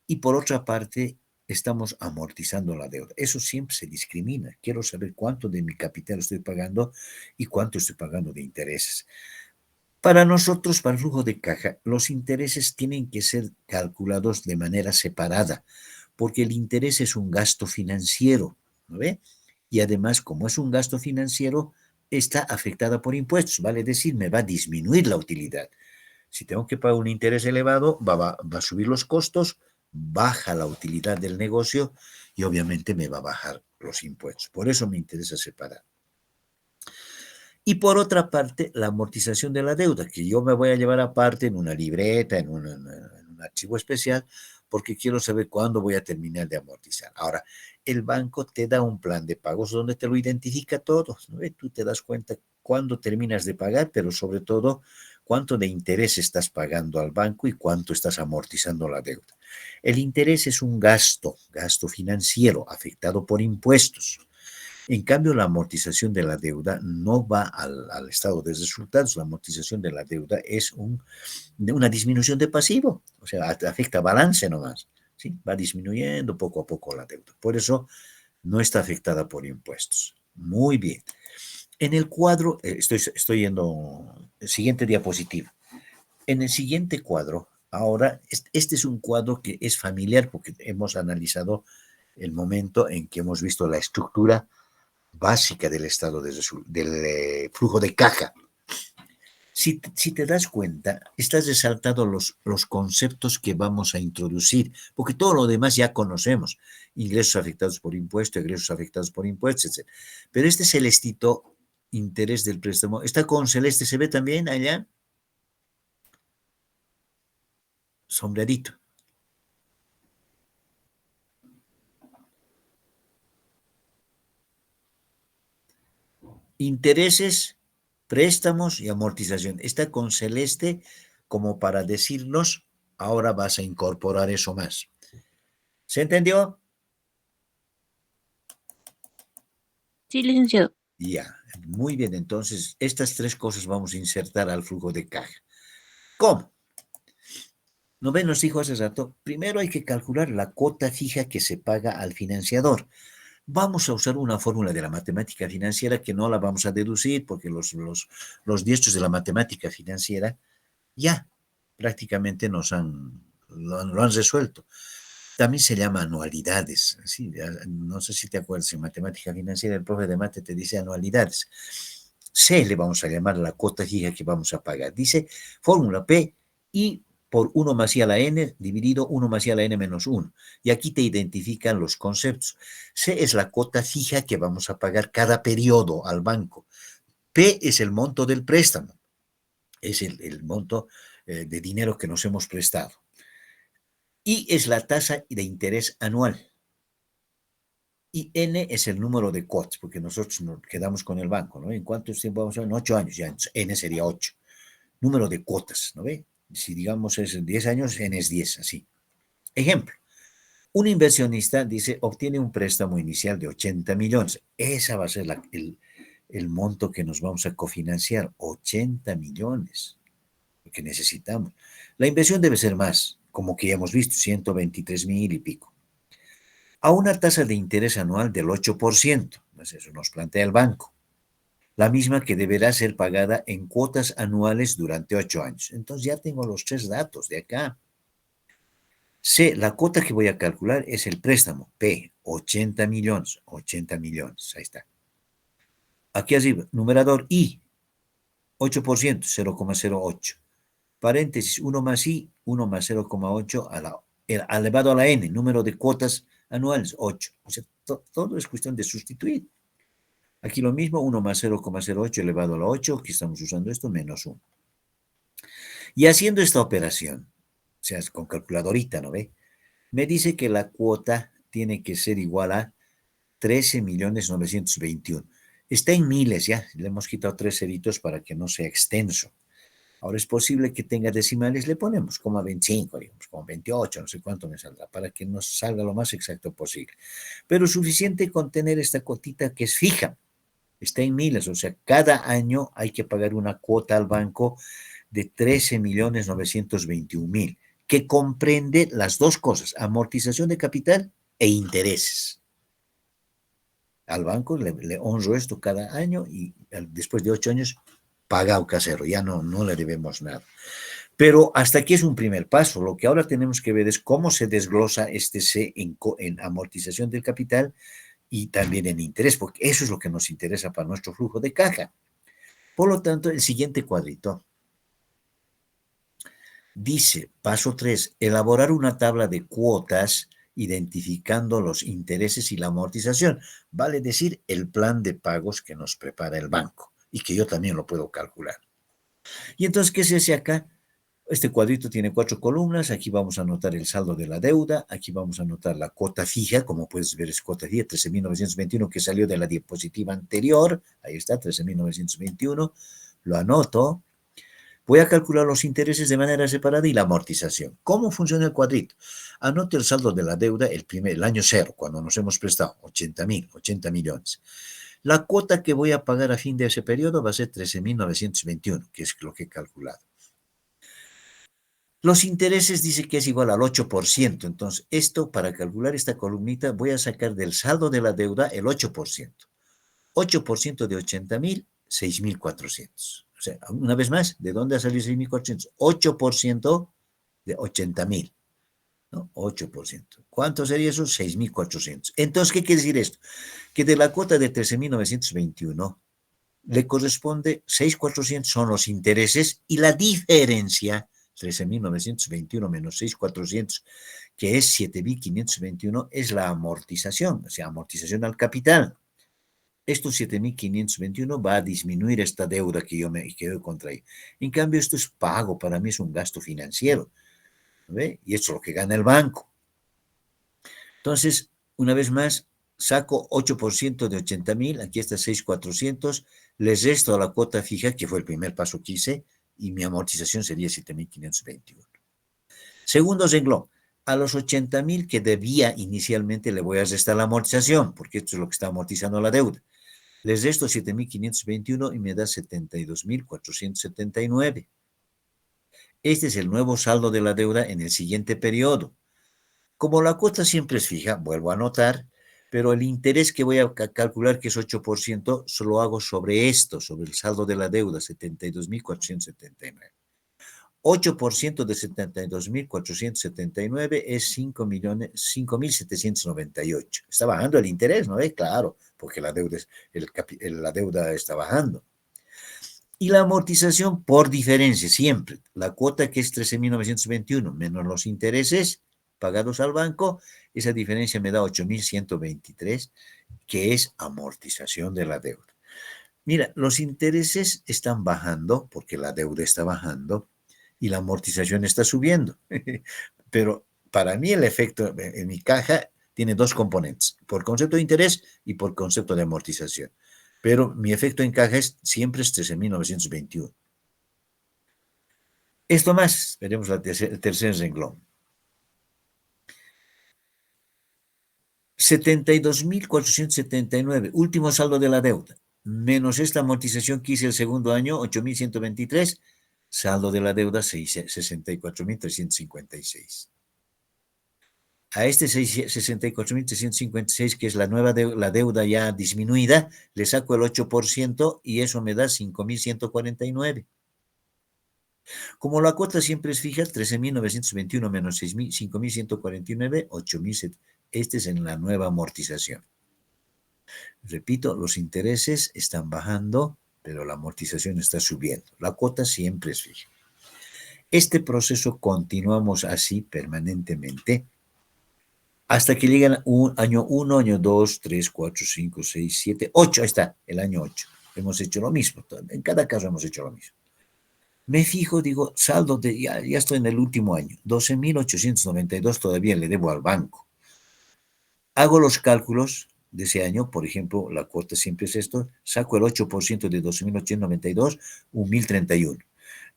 y por otra parte estamos amortizando la deuda. Eso siempre se discrimina. Quiero saber cuánto de mi capital estoy pagando y cuánto estoy pagando de intereses. Para nosotros, para el flujo de caja, los intereses tienen que ser calculados de manera separada, porque el interés es un gasto financiero, ¿no ve? Y además, como es un gasto financiero, está afectada por impuestos, vale decir, me va a disminuir la utilidad. Si tengo que pagar un interés elevado, va a subir los costos, baja la utilidad del negocio y obviamente me va a bajar los impuestos. Por eso me interesa separar. Y por otra parte, la amortización de la deuda, que yo me voy a llevar aparte en una libreta, en un archivo especial, porque quiero saber cuándo voy a terminar de amortizar. Ahora, el banco te da un plan de pagos donde te lo identifica todo, ¿no? Tú te das cuenta cuándo terminas de pagar, pero sobre todo cuánto de interés estás pagando al banco y cuánto estás amortizando la deuda. El interés es un gasto financiero afectado por impuestos. En cambio, la amortización de la deuda no va al estado de resultados. La amortización de la deuda es una disminución de pasivo, o sea, afecta balance nomás. ¿Sí? Va disminuyendo poco a poco la deuda. Por eso no está afectada por impuestos. Muy bien. En el cuadro, estoy yendo, siguiente diapositiva. En el siguiente cuadro, ahora, este es un cuadro que es familiar porque hemos analizado el momento en que hemos visto la estructura básica del estado del flujo de caja. Si te das cuenta, estás resaltando los conceptos que vamos a introducir, porque todo lo demás ya conocemos, ingresos afectados por impuestos, egresos afectados por impuestos, etc. Pero este celestito, interés del préstamo, está con celeste, ¿se ve también allá? Sombrerito. Intereses, préstamos y amortización. Está con celeste como para decirnos, ahora vas a incorporar eso más. ¿Se entendió? Sí, licenciado. Ya, muy bien. Entonces, estas tres cosas vamos a insertar al flujo de caja. ¿Cómo? ¿No ven? Nos dijo hace rato, primero hay que calcular la cuota fija que se paga al financiador. Vamos a usar una fórmula de la matemática financiera que no la vamos a deducir porque los diestros de la matemática financiera ya prácticamente lo han resuelto. También se llama anualidades. ¿Sí? No sé si te acuerdas, en matemática financiera el profe de mate te dice anualidades. C le vamos a llamar la cuota fija que vamos a pagar. Dice fórmula P y por 1 más I a la n dividido 1 más I a la n menos 1. Y aquí te identifican los conceptos. C es la cuota fija que vamos a pagar cada periodo al banco. P es el monto del préstamo. Es el monto de dinero que nos hemos prestado. I es la tasa de interés anual. Y N es el número de cuotas, porque nosotros nos quedamos con el banco, ¿no? ¿En cuánto tiempo vamos a ver? En 8 años, ya N sería 8. Número de cuotas, ¿no ve? Si digamos es 10 años, N es 10, así. Ejemplo, un inversionista dice, obtiene un préstamo inicial de 80 millones. Esa va a ser el monto que nos vamos a cofinanciar, 80 millones, lo que necesitamos. La inversión debe ser más, como que ya hemos visto, 123,000 y pico. A una tasa de interés anual del 8%, pues eso nos plantea el banco, la misma que deberá ser pagada en cuotas anuales durante 8 años. Entonces ya tengo los 3 datos de acá. C, la cuota que voy a calcular es el préstamo. P, 80 millones, ahí está. Aquí arriba, numerador I, 8%, 0,08. Paréntesis, 1 más I, 1 más 0,8 elevado a la N, número de cuotas anuales, 8. O sea, todo es cuestión de sustituir. Aquí lo mismo, 1 más 0,08 elevado a la 8, aquí estamos usando esto, menos 1. Y haciendo esta operación, o sea, con calculadorita, ¿no ve? Me dice que la cuota tiene que ser igual a 13,921,000. Está en miles ya, le hemos quitado 3 ceritos para que no sea extenso. Ahora es posible que tenga decimales, le ponemos como 25, digamos, como 28, no sé cuánto me saldrá, para que nos salga lo más exacto posible. Pero suficiente con tener esta cuotita que es fija, está en miles, o sea, cada año hay que pagar una cuota al banco de 13,921,000, que comprende las dos cosas, amortización de capital e intereses. Al banco le honro esto cada año y después de 8 años pagado casero, ya no le debemos nada. Pero hasta aquí es un primer paso. Lo que ahora tenemos que ver es cómo se desglosa este C en amortización del capital y también en interés, porque eso es lo que nos interesa para nuestro flujo de caja. Por lo tanto, el siguiente cuadrito dice, paso 3, elaborar una tabla de cuotas identificando los intereses y la amortización. Vale decir, el plan de pagos que nos prepara el banco y que yo también lo puedo calcular. Y entonces, ¿qué se hace acá? Este cuadrito tiene 4 columnas, aquí vamos a anotar el saldo de la deuda, aquí vamos a anotar la cuota fija, como puedes ver es cuota fija, 13,921 que salió de la diapositiva anterior, ahí está, 13,921, lo anoto. Voy a calcular los intereses de manera separada y la amortización. ¿Cómo funciona el cuadrito? Anoto el saldo de la deuda el año cero, cuando nos hemos prestado 80 millones. La cuota que voy a pagar a fin de ese periodo va a ser 13,921, que es lo que he calculado. Los intereses dice que es igual al 8%. Entonces, esto, para calcular esta columnita, voy a sacar del saldo de la deuda el 8%. 8% de 80,000, 6,400. O sea, una vez más, ¿de dónde ha salido 6,400? 8% de 80,000, ¿no? 8%. ¿Cuánto sería eso? 6,400. Entonces, ¿qué quiere decir esto? Que de la cuota de 13,921 le corresponde 6,400 son los intereses y la diferencia, 13,921 menos 6,400, que es 7,521, es la amortización, o sea, amortización al capital. Estos 7,521 va a disminuir esta deuda que yo he contraído. En cambio, esto es pago, para mí es un gasto financiero, ¿ve? Y esto es lo que gana el banco. Entonces, una vez más, saco 8% de 80,000, aquí está 6,400, les resto a la cuota fija, que fue el primer paso que hice, y mi amortización sería 7,521. Segundo renglón, a los 80,000 que debía inicialmente le voy a restar la amortización, porque esto es lo que está amortizando la deuda. Les resto 7,521 y me da 72,479. Este es el nuevo saldo de la deuda en el siguiente periodo. Como la cuota siempre es fija, vuelvo a anotar, pero el interés que voy a calcular, que es 8%, solo hago sobre esto, sobre el saldo de la deuda, 72,479. 8% de 72,479 es 5,798. Está bajando el interés, ¿no? Claro, porque la deuda está bajando. Y la amortización por diferencia, siempre. La cuota que es 13.921 menos los intereses pagados al banco, esa diferencia me da 8.123, que es amortización de la deuda. Mira, los intereses están bajando porque la deuda está bajando y la amortización está subiendo. Pero para mí el efecto en mi caja tiene dos componentes, por concepto de interés y por concepto de amortización. Pero mi efecto en caja siempre es 13.921. Esto más, veremos el tercer renglón. 72.479, último saldo de la deuda, menos esta amortización que hice el segundo año, 8.123, saldo de la deuda, 64.356. A este 64.356, que es la nueva la deuda ya disminuida, le saco el 8% y eso me da 5.149. Como la cuota siempre es fija, 13.921 menos 5.149, 8.000. Este es en la nueva amortización. Repito, los intereses están bajando, pero la amortización está subiendo. La cuota siempre es fija. Este proceso continuamos así permanentemente hasta que llegan año 1, año 2, 3, 4, 5, 6, 7, 8. Ahí está, el año 8. Hemos hecho lo mismo. En cada caso hemos hecho lo mismo. Me fijo, digo, saldo de, ya estoy en el último año, 12.892 todavía le debo al banco. Hago los cálculos de ese año, por ejemplo, la cuota siempre es esto, saco el 8% de 12.892, 1.031.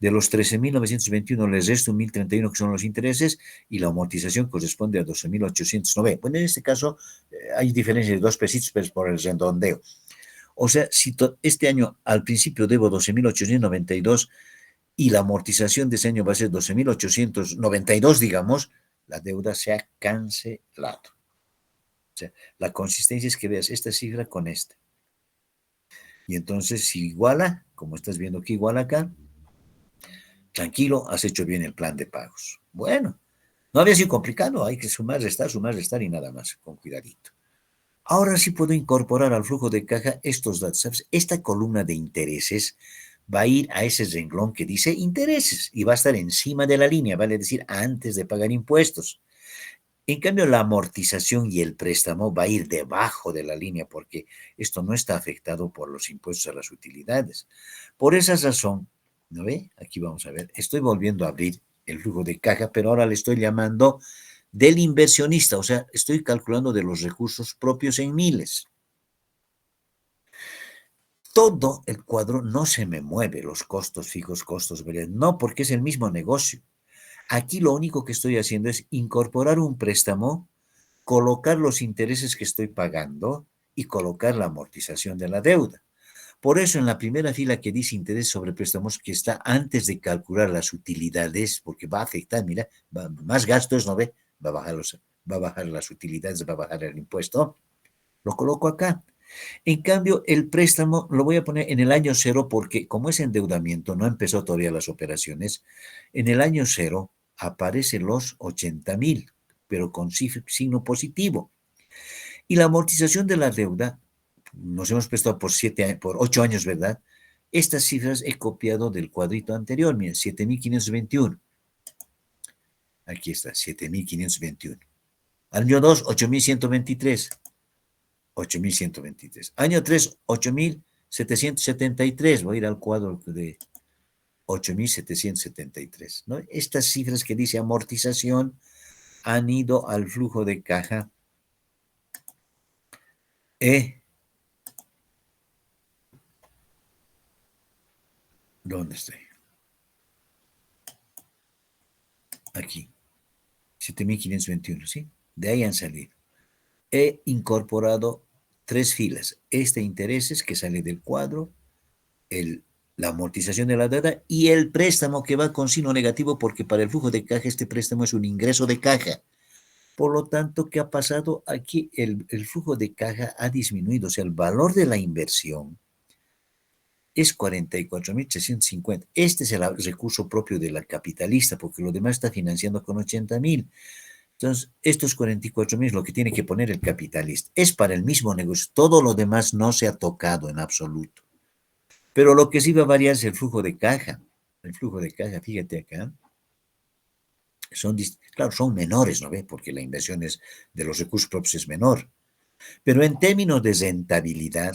De los 13.921 les resto 1.031 que son los intereses y la amortización corresponde a 12.809. Bueno, en este caso hay diferencia de 2 pesitos, pero es por el redondeo. O sea, si este año al principio debo 12.892 y la amortización de ese año va a ser 12.892, digamos, la deuda se ha cancelado. O sea, la consistencia es que veas esta cifra con esta. Y entonces, si iguala, como estás viendo que iguala acá, tranquilo, has hecho bien el plan de pagos. Bueno, no había sido complicado, hay que sumar, restar y nada más, con cuidadito. Ahora sí puedo incorporar al flujo de caja estos datos. ¿Sabes? Esta columna de intereses va a ir a ese renglón que dice intereses y va a estar encima de la línea, vale decir, antes de pagar impuestos. En cambio, la amortización y el préstamo va a ir debajo de la línea porque esto no está afectado por los impuestos a las utilidades. Por esa razón, ¿no ve? Aquí vamos a ver, estoy volviendo a abrir el flujo de caja, pero ahora le estoy llamando del inversionista, o sea, estoy calculando de los recursos propios en miles. Todo el cuadro no se me mueve, los costos fijos, costos variables, no, porque es el mismo negocio. Aquí lo único que estoy haciendo es incorporar un préstamo, colocar los intereses que estoy pagando y colocar la amortización de la deuda. Por eso en la primera fila que dice interés sobre préstamos, que está antes de calcular las utilidades, porque va a afectar, mira, más gastos, ¿no ve? Va a bajar las utilidades, va a bajar el impuesto. Lo coloco acá. En cambio, el préstamo lo voy a poner en el año 0 porque como es endeudamiento, no empezó todavía las operaciones, en el año 0 aparecen los 80.000, pero con signo positivo. Y la amortización de la deuda, nos hemos prestado por 8 años, ¿verdad? Estas cifras he copiado del cuadrito anterior, miren, 7.521. Aquí está, 7.521. Año 2, 8.123. 8.123. Año 3, 8.773. Voy a ir al cuadro de 8.773. ¿No? Estas cifras que dice amortización han ido al flujo de caja. ¿Dónde estoy? Aquí. 7.521, ¿sí? De ahí han salido. He incorporado 3 filas. Este intereses que sale del cuadro, la amortización de la deuda y el préstamo que va con signo negativo porque para el flujo de caja este préstamo es un ingreso de caja. Por lo tanto, ¿qué ha pasado? Aquí el flujo de caja ha disminuido, o sea, el valor de la inversión es 44.350. Este es el recurso propio de la capitalista porque lo demás está financiando con 80.000. Entonces, estos 44.000 lo que tiene que poner el capitalista. Es para el mismo negocio. Todo lo demás no se ha tocado en absoluto. Pero lo que sí va a variar es el flujo de caja. El flujo de caja, fíjate acá, claro, son menores, ¿no ve? Porque la inversión de los recursos propios es menor. Pero en términos de rentabilidad,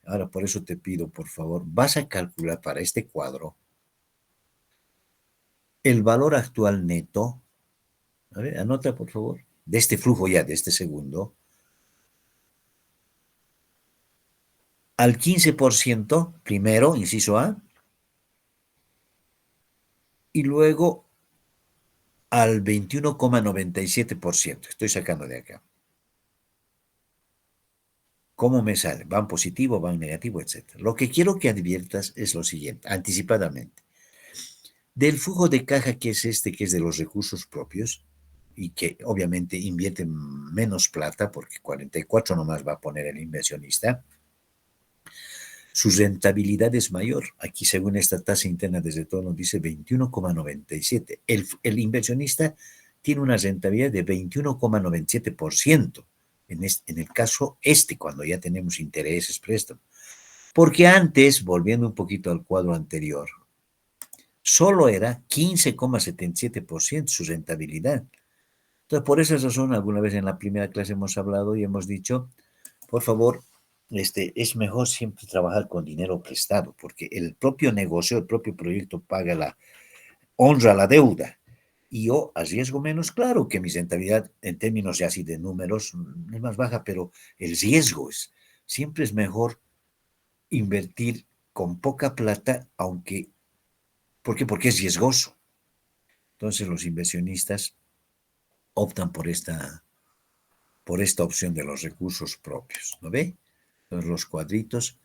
ahora por eso te pido, por favor, vas a calcular para este cuadro el valor actual neto. A ver, anota, por favor, de este flujo ya, de este segundo, al 15%, primero, inciso A, y luego al 21,97%. Estoy sacando de acá. ¿Cómo me sale? ¿Van positivo, van negativo, etcétera? Lo que quiero que adviertas es lo siguiente, anticipadamente. Del flujo de caja que es este, que es de los recursos propios, y que obviamente invierte menos plata, porque 44 nomás va a poner el inversionista, su rentabilidad es mayor. Aquí, según esta tasa interna de retorno, dice 21,97. El inversionista tiene una rentabilidad de 21,97%. En el caso cuando ya tenemos intereses, préstamos. Porque antes, volviendo un poquito al cuadro anterior, solo era 15,77% su rentabilidad. Entonces, por esa razón, alguna vez en la primera clase hemos hablado y hemos dicho, por favor, es mejor siempre trabajar con dinero prestado, porque el propio negocio, el propio proyecto honra la deuda. Y yo arriesgo menos, claro que mi rentabilidad en términos ya así de números es más baja, pero el riesgo siempre es mejor invertir con poca plata, ¿por qué? Porque es riesgoso. Entonces los inversionistas optan por esta opción de los recursos propios, ¿no ve? Entonces los cuadritos.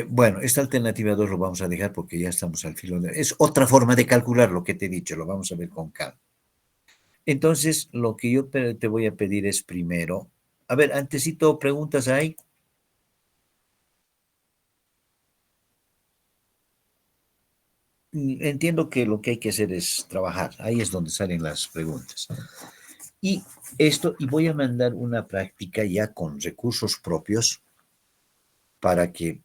Bueno, esta alternativa 2 lo vamos a dejar porque ya estamos al filo Es otra forma de calcular lo que te he dicho, lo vamos a ver con calma. Entonces, lo que yo te voy a pedir es primero, a ver, antesito, ¿preguntas hay? Entiendo que lo que hay que hacer es trabajar, ahí es donde salen las preguntas. Y voy a mandar una práctica ya con recursos propios para que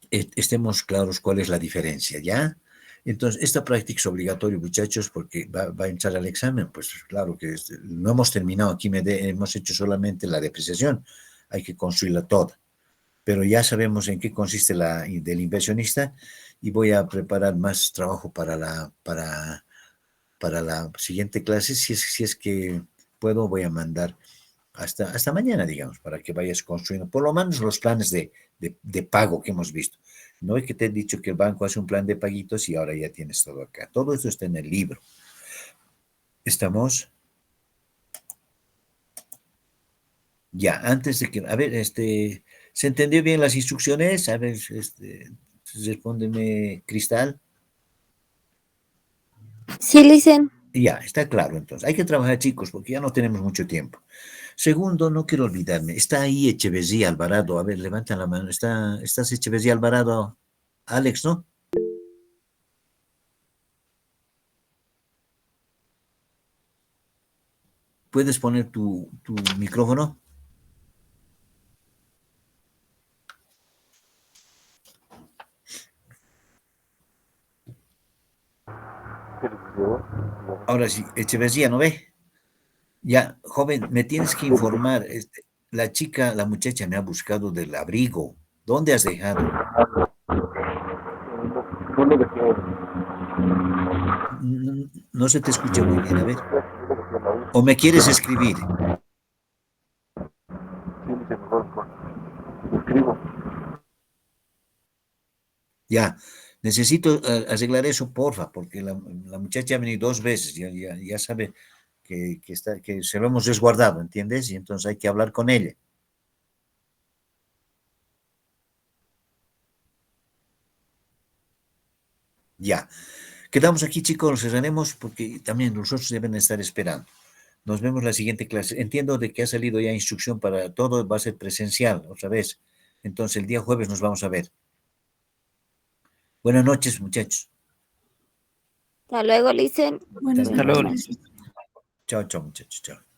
estemos claros cuál es la diferencia, ¿ya? Entonces, esta práctica es obligatoria, muchachos, porque va a entrar al examen. Pues claro que no hemos terminado aquí, hemos hecho solamente la depreciación, hay que construirla toda. Pero ya sabemos en qué consiste del inversionista y voy a preparar más trabajo para la siguiente clase. Si es que puedo, voy a mandar hasta mañana, digamos, para que vayas construyendo por lo menos los planes de pago que hemos visto. No es que te he dicho que el banco hace un plan de paguitos y ahora ya tienes todo acá. Todo esto está en el libro. ¿Estamos? Ya, antes de que, a ver, ¿se entendió bien las instrucciones? A ver, respóndeme, Cristal. Sí, licen. Ya, está claro entonces. Hay que trabajar, chicos, porque ya no tenemos mucho tiempo. Segundo, no quiero olvidarme, está ahí Echeverría Alvarado. A ver, levanta la mano. ¿Estás Echeverría Alvarado, Alex, no? ¿Puedes poner tu micrófono? Ahora sí, Echeverría, ¿no ve? Ya, joven, me tienes que informar. La muchacha me ha buscado del abrigo. ¿Dónde has dejado? No se te escucha muy bien, a ver. ¿O me quieres escribir? Ya, necesito arreglar eso, porfa, porque la muchacha ha venido 2 veces, ya sabe que se lo hemos resguardado, ¿entiendes? Y entonces hay que hablar con ella. Ya. Quedamos aquí, chicos, cerraremos porque también los otros deben estar esperando. Nos vemos la siguiente clase. Entiendo de que ha salido ya instrucción para todo, va a ser presencial otra vez. Entonces el día jueves nos vamos a ver. Buenas noches, muchachos. Hasta luego, licen. Hasta Buenas luego. noches. Chao, chao, muchachos. Chao.